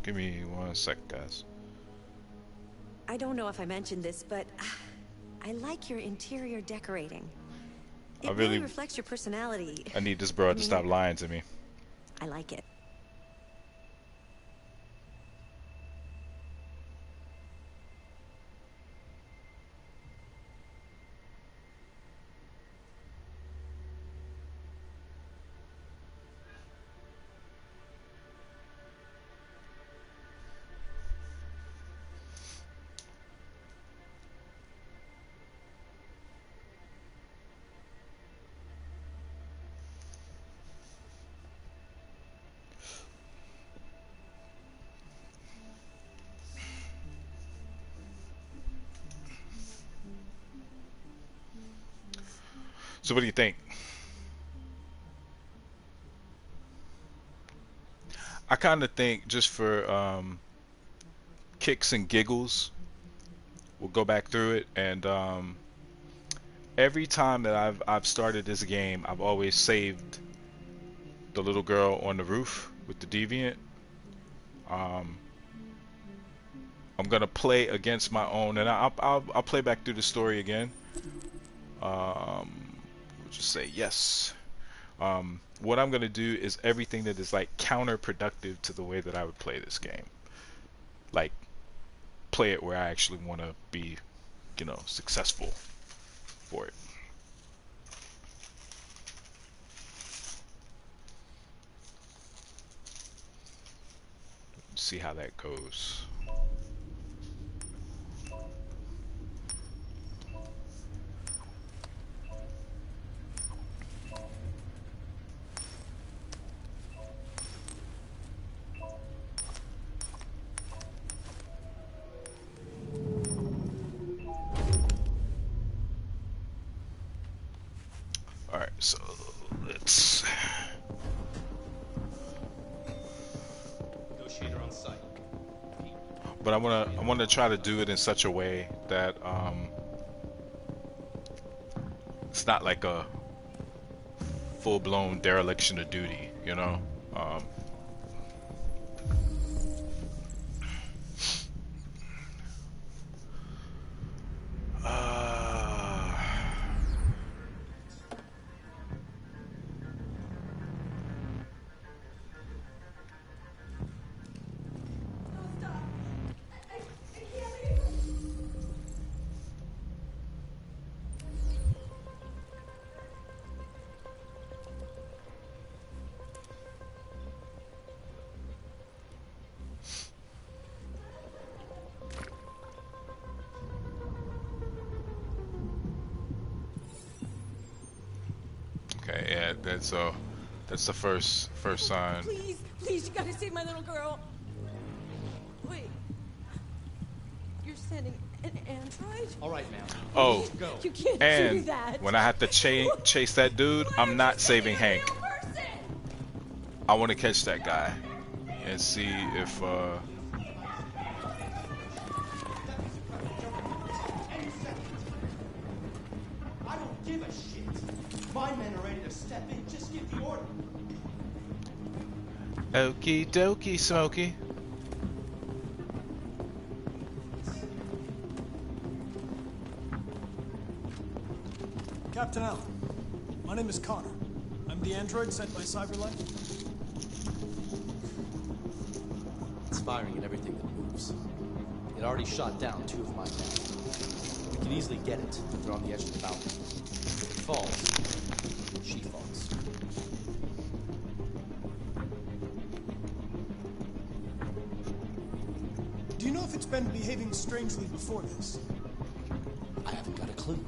Give me 1 sec, guys. I don't know if I mentioned this, but I like your interior decorating. It really reflects your personality. I need this broad to stop lying to me. I like it. So what do you think? I kind of think, just for kicks and giggles, we'll go back through it, and every time that I've started this game, I've always saved the little girl on the roof with the deviant. I'm gonna play against my own, and I'll play back through the story again. We'll just say yes. What I'm gonna do is everything that is like counterproductive to the way that I would play this game. Like, play it where I actually want to be you know, successful for it. See how that goes. All right, so let's negotiator on site. But I want to try to do it in such a way that it's not like a full-blown dereliction of duty, you know. Okay, yeah, that's the first sign. Please, please, you gotta save my little girl. Wait, you're sending an android? All right, ma'am. Oh, go. You can't do and that. when I have to chase that dude, I'm not saving Hank. I want to catch that guy and see if I don't give a shit. My men are ready to step in. Just give the order. Okie dokie, Smokey. Captain Allen, my name is Connor. I'm the android sent by Cyberlife. It's firing at everything that moves. It already shot down 2 of my men. We can easily get it. They're on the edge of the mountain. If it falls, she falls. Do you know if it's been behaving strangely before this? I haven't got a clue.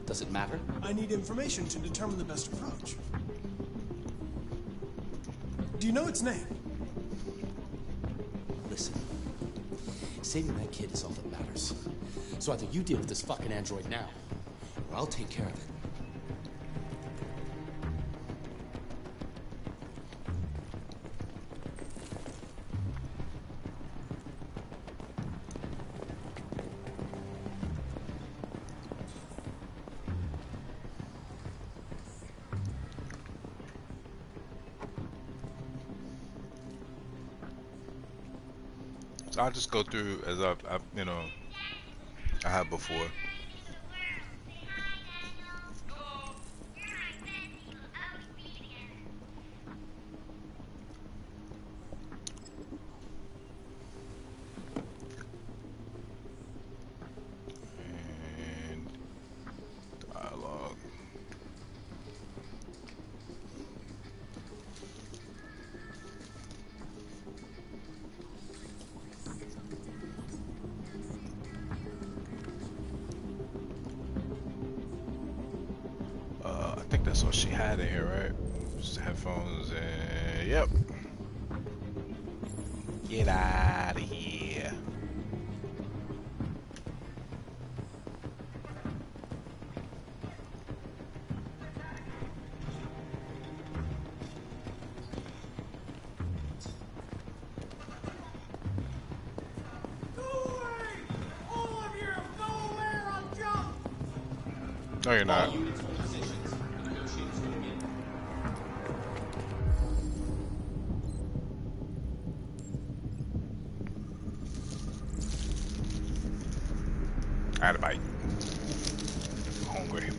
Does it matter? I need information to determine the best approach. Do you know its name? Listen. Saving that kid is all that matters. So either you deal with this fucking android now, or I'll take care of it. So I'll just go through as I've you know, I have before. And dialogue. I think that's what she had in here, right? Just headphones and yep. Get out of here. No, you're not. I had a bite. Hungry.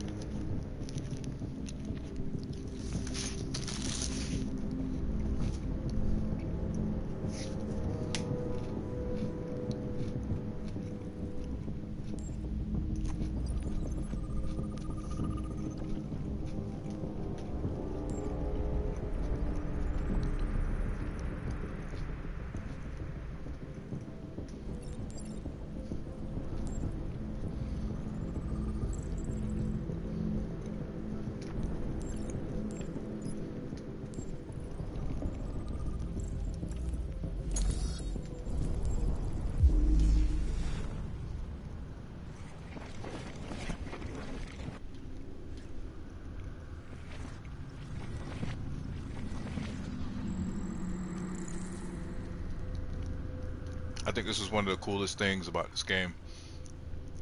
I think this is one of the coolest things about this game.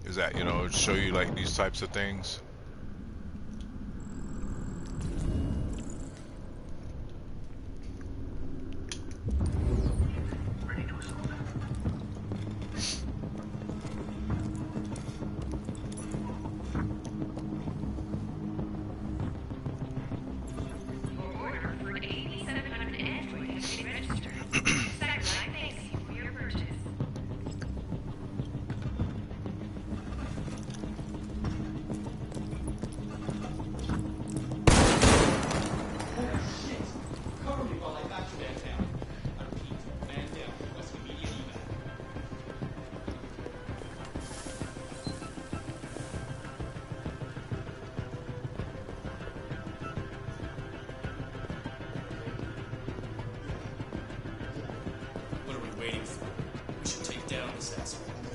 Is that, you know, show you like these types of things.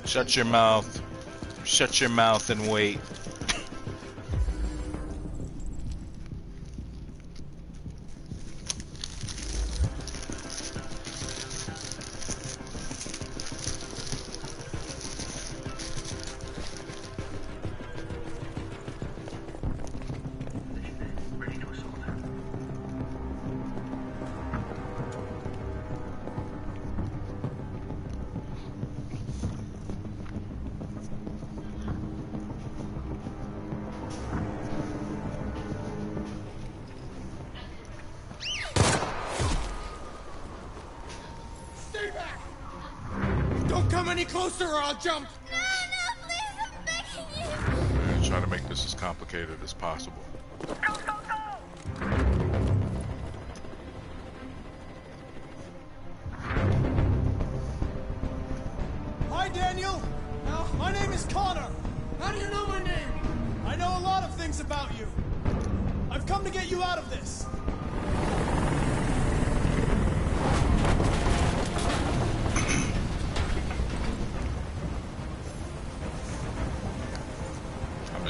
Shut your mouth. Shut your mouth and wait. Closer or I'll jump! No, please, I'm begging you! I'm trying to make this as complicated as possible. Go, go, go! Hi, Daniel! My name is Connor. How do you know my name? I know a lot of things about you. I've come to get you out of this.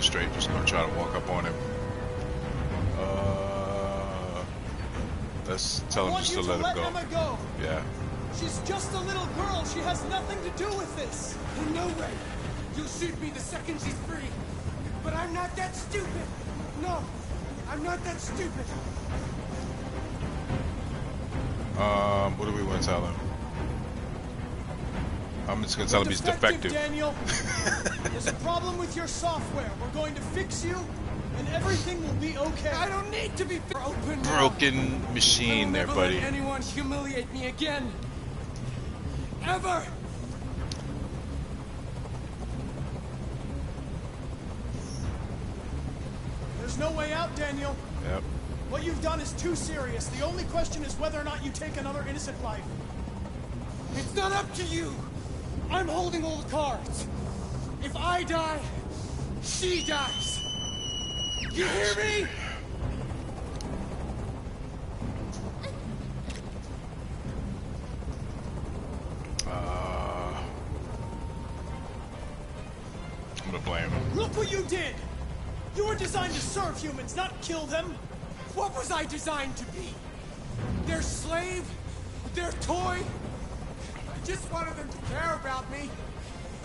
Straight, just gonna try to walk up on him. Let's tell him just to let him go. Emma go. Yeah. She's just a little girl. She has nothing to do with this. No way. You'll shoot me the second she's free. But I'm not that stupid. No, I'm not that stupid. What do we want to tell him? I'm just gonna tell him he's defective. Daniel. There's a problem with your software. We're going to fix you, and everything will be okay. I don't need to be open. Broken machine there, buddy. Let anyone humiliate me again. Ever. There's no way out, Daniel. Yep. What you've done is too serious. The only question is whether or not you take another innocent life. It's not up to you. I'm holding all the cards. If I die, she dies. You hear me? I'm gonna blame him. Look what you did! You were designed to serve humans, not kill them. What was I designed to be? Their slave? Their toy? I just wanted them to care about me.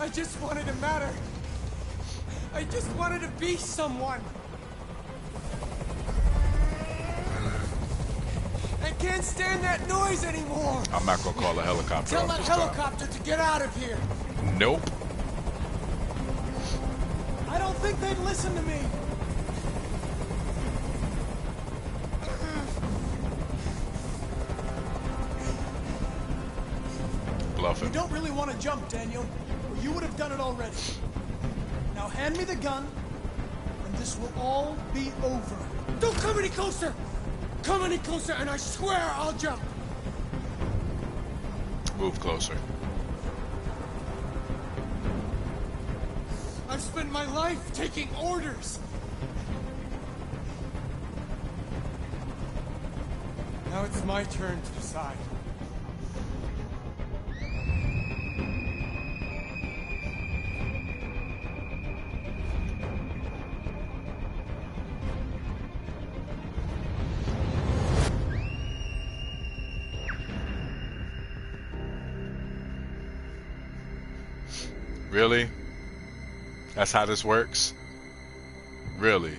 I just wanted to matter. I just wanted to be someone. I can't stand that noise anymore. I'm not gonna call a helicopter. Tell that helicopter to get out of here. Nope. I don't think they'd listen to me. Bluffing. You don't really want to jump, Daniel, or you would have done it already. Now hand me the gun, and this will all be over. Don't come any closer! Come any closer, and I swear I'll jump! Move closer. I've spent my life taking orders. Now it's my turn to decide. Really? That's how this works? Really?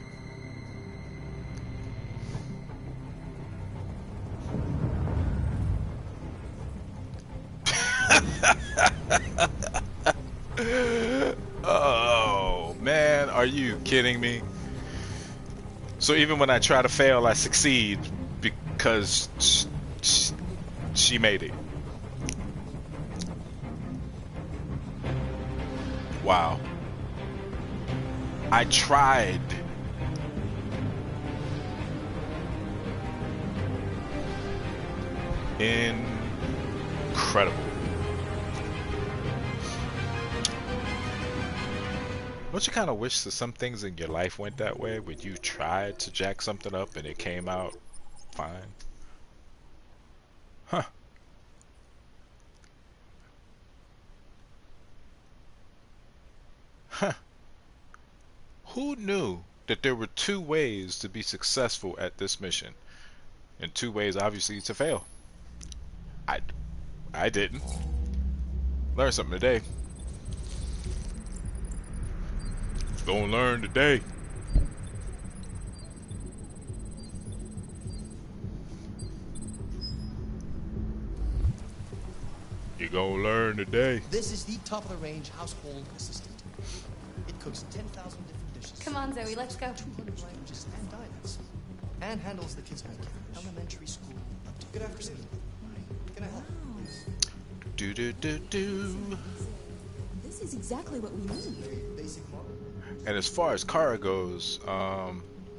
Oh, man, are you kidding me? So even when I try to fail, I succeed because she made it. Wow. I tried. Incredible. Don't you kind of wish that some things in your life went that way, when you tried to jack something up and it came out fine? Huh. Huh. Who knew that there were two ways to be successful at this mission? And two ways, obviously, to fail. I didn't. Learned something today. Gonna learn today. You gonna learn today. This is the top-of-the-range household assistant. It cooks 10,000 different dishes. Come on, Zoe, let's go. 200 languages and dialects. And handles the kids' daycare, elementary school. Good afternoon. Can I help? Do do do do. This is exactly what we need. Basic model. And as far as Kara goes,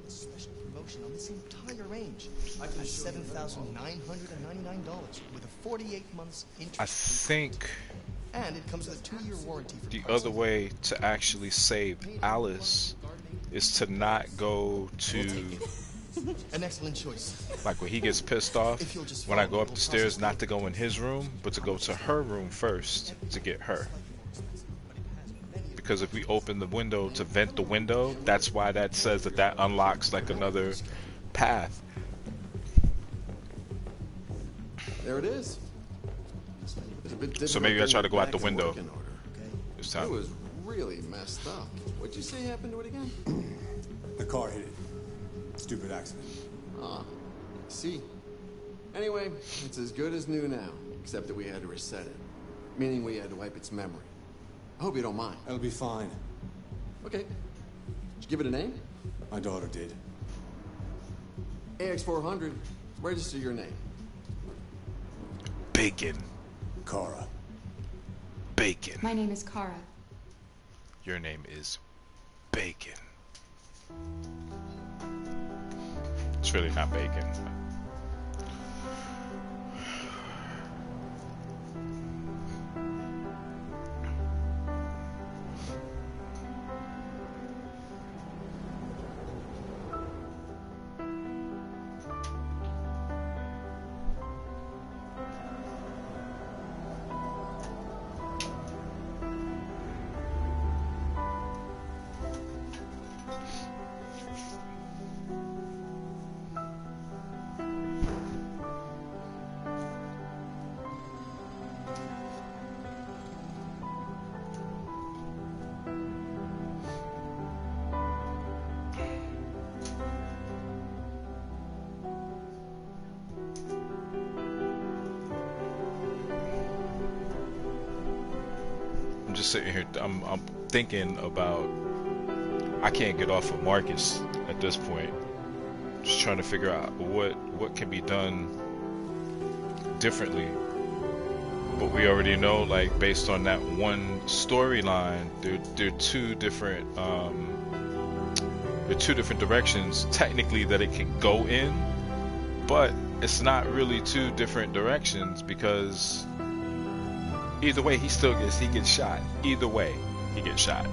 Special promotion on this entire range. I can $7,999 with a 48 months interest. I think And it comes with a 2-year warranty for the parts. other way to actually save Alice is to not go to, An excellent choice. like when he gets pissed off, If you'll just when I follow go the up the little stairs, process not to go in his room, but to go to her room first to get her. Because if we open the window to vent the window, that's why that says that that unlocks like another path. There it is. It's a bit difficult So maybe I try to go out the getting it window back in order. this It time. was really messed up. What'd you say happened to it again? The car hit it. Stupid accident. Ah, see. Anyway, it's as good as new now, except that we had to reset it. Meaning we had to wipe its memory. I hope you don't mind. It'll be fine. Okay. Did you give it a name? My daughter did. AX400, register your name. Bacon. Kara. Bacon. My name is Kara. Your name is Bacon. It's really not bacon. Just sitting here, I'm thinking about, I can't get off of Marcus at this point. Just trying to figure out what can be done differently. But we already know, like, based on that one storyline, there are two different directions technically that it can go in, but it's not really two different directions, because either way, he gets shot. Either way, he gets shot.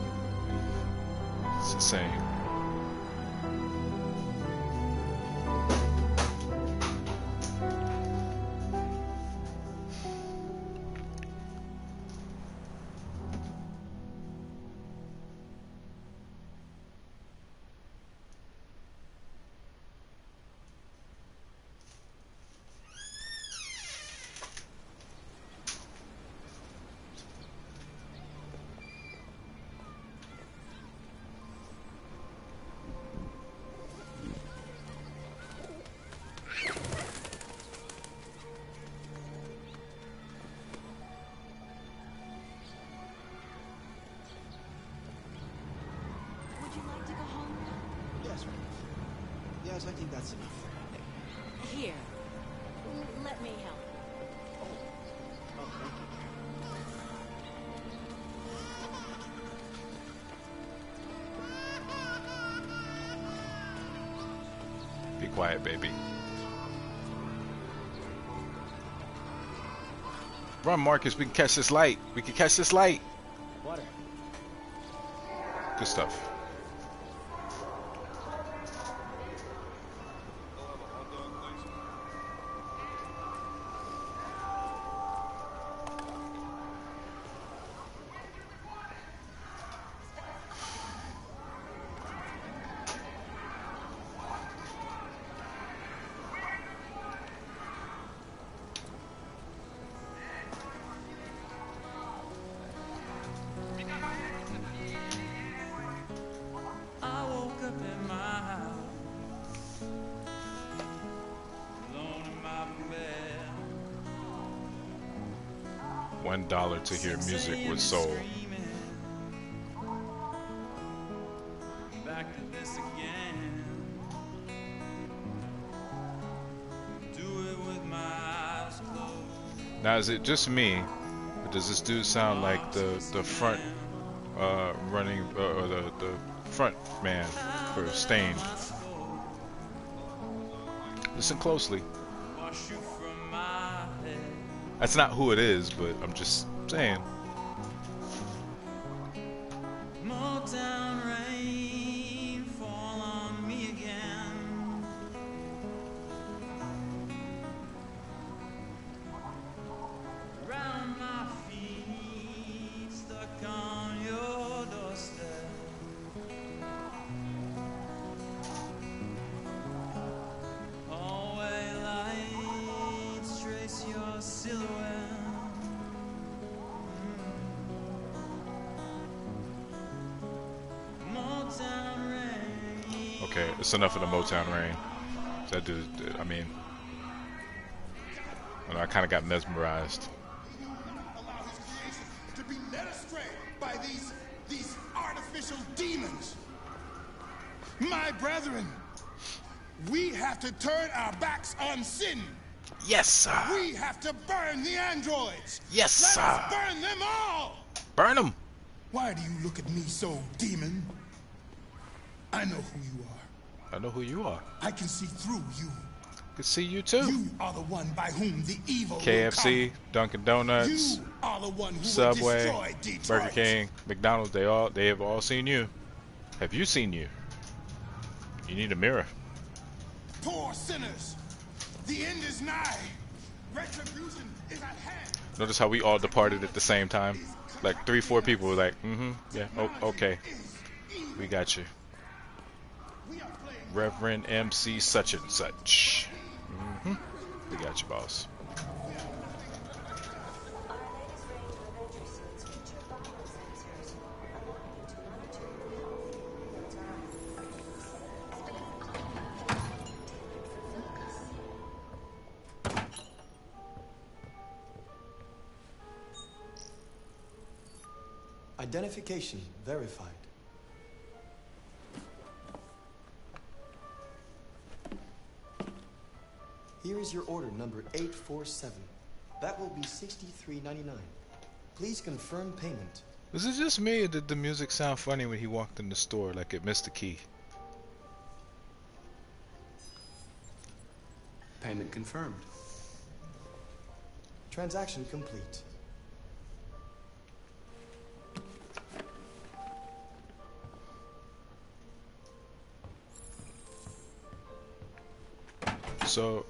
It's insane. I think that's enough. Here. Let me help. Oh, thank you. Be quiet, baby. Run, Marcus. We can catch this light. We can catch this light. Water. Good stuff. $1 to hear music with soul. Now, is it just me, or does this dude sound like the front running or the front man for Stained? Listen closely. That's not who it is, but I'm just saying. Motown rain fall on me again. Round my feet, stuck on your doorstep. Hallway lights trace your silhouette. Okay, it's enough of the Motown rain. That dude, I mean, I kind of got mesmerized. To be led astray by these artificial demons. My brethren, we have to turn our backs on sin. Yes, sir. We have to burn the androids. Yes, Let sir. us burn them all. Burn them. Why do you look at me so, demon? I know who you are. I know who you are. I can see through you. I can see you too. You are the one by whom the evil KFC, will come. Dunkin' Donuts, You are the one who Subway, will destroy Detroit. Burger King, McDonald's. They have all seen you. Have you seen you? You need a mirror. Poor sinners. The end is nigh. Retribution is at hand. Notice how we all departed at the same time. Like 3-4 people were like, yeah, oh, okay. We got you. Reverend MC such and such. We got you, boss. Identification verified. Here is your order number 847. That will be $63.99. Please confirm payment. Was it just me, or did the music sound funny when he walked in the store like it missed the key? Payment confirmed. Transaction complete. So,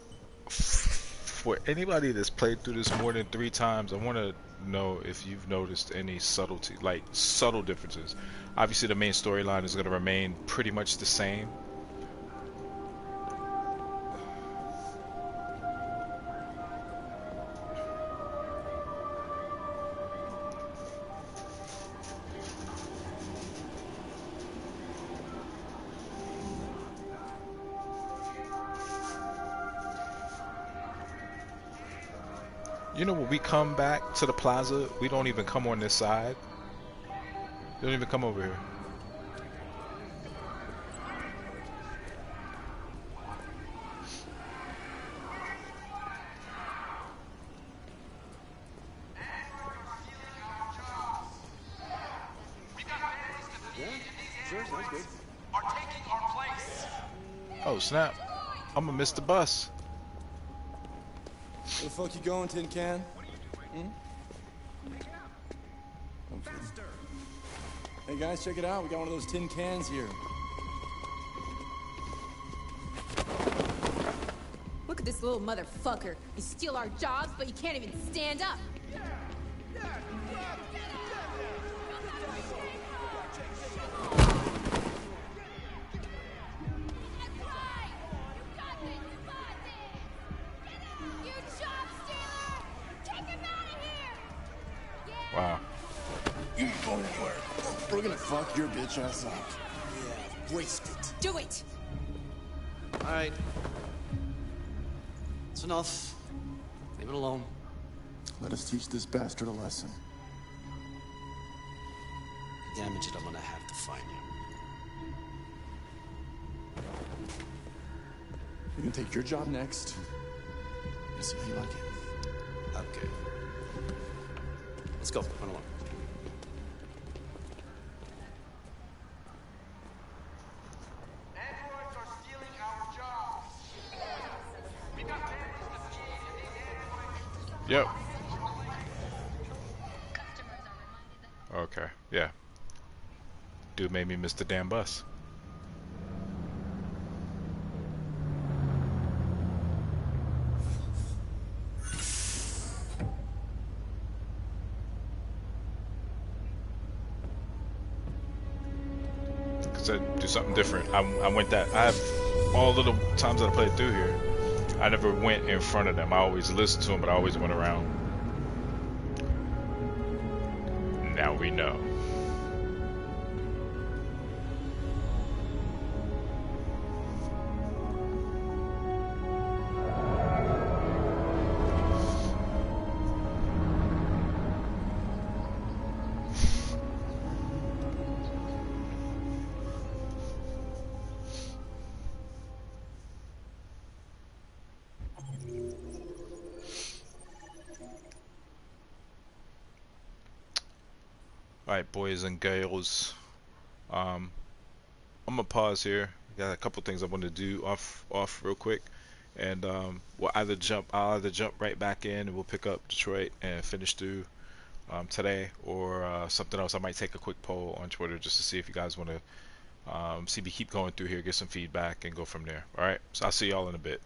for anybody that's played through this more than 3 times, I want to know if you've noticed any subtlety, like subtle differences. Obviously, the main storyline is going to remain pretty much the same. You know, when we come back to the plaza, we don't even come on this side. They don't even come over here. sure, sounds good. Are taking our place. Oh snap! I'm gonna miss the bus. Where the fuck you going, Tin Can? Hmm? Okay. Hey guys, check it out. We got one of those tin cans here. Look at this little motherfucker. You steal our jobs, but you can't even stand up. Wow. You ain't going anywhere. We're gonna fuck your bitch ass up. Yeah, waste it. Do it! Alright. It's enough. Leave it alone. Let us teach this bastard a lesson. Damage it, I'm gonna have to find you. You can take your job next. Let's see how you like it. Okay. Let's go. Run along. Androids are stealing our jobs. We got families to feed and these androids. Yep. Okay. Yeah. Dude made me miss the damn bus. Said do something different. I went that. I have all of the times that I played through here. I never went in front of them. I always listened to them, but I always went around. Now we know. Alright, boys and girls, I'm gonna pause here. Got a couple things I want to do off real quick, and I'll either jump right back in and we'll pick up Detroit and finish through today, or something else. I might take a quick poll on Twitter just to see if you guys want to see me keep going through here, get some feedback, and go from there. Alright, so I'll see y'all in a bit.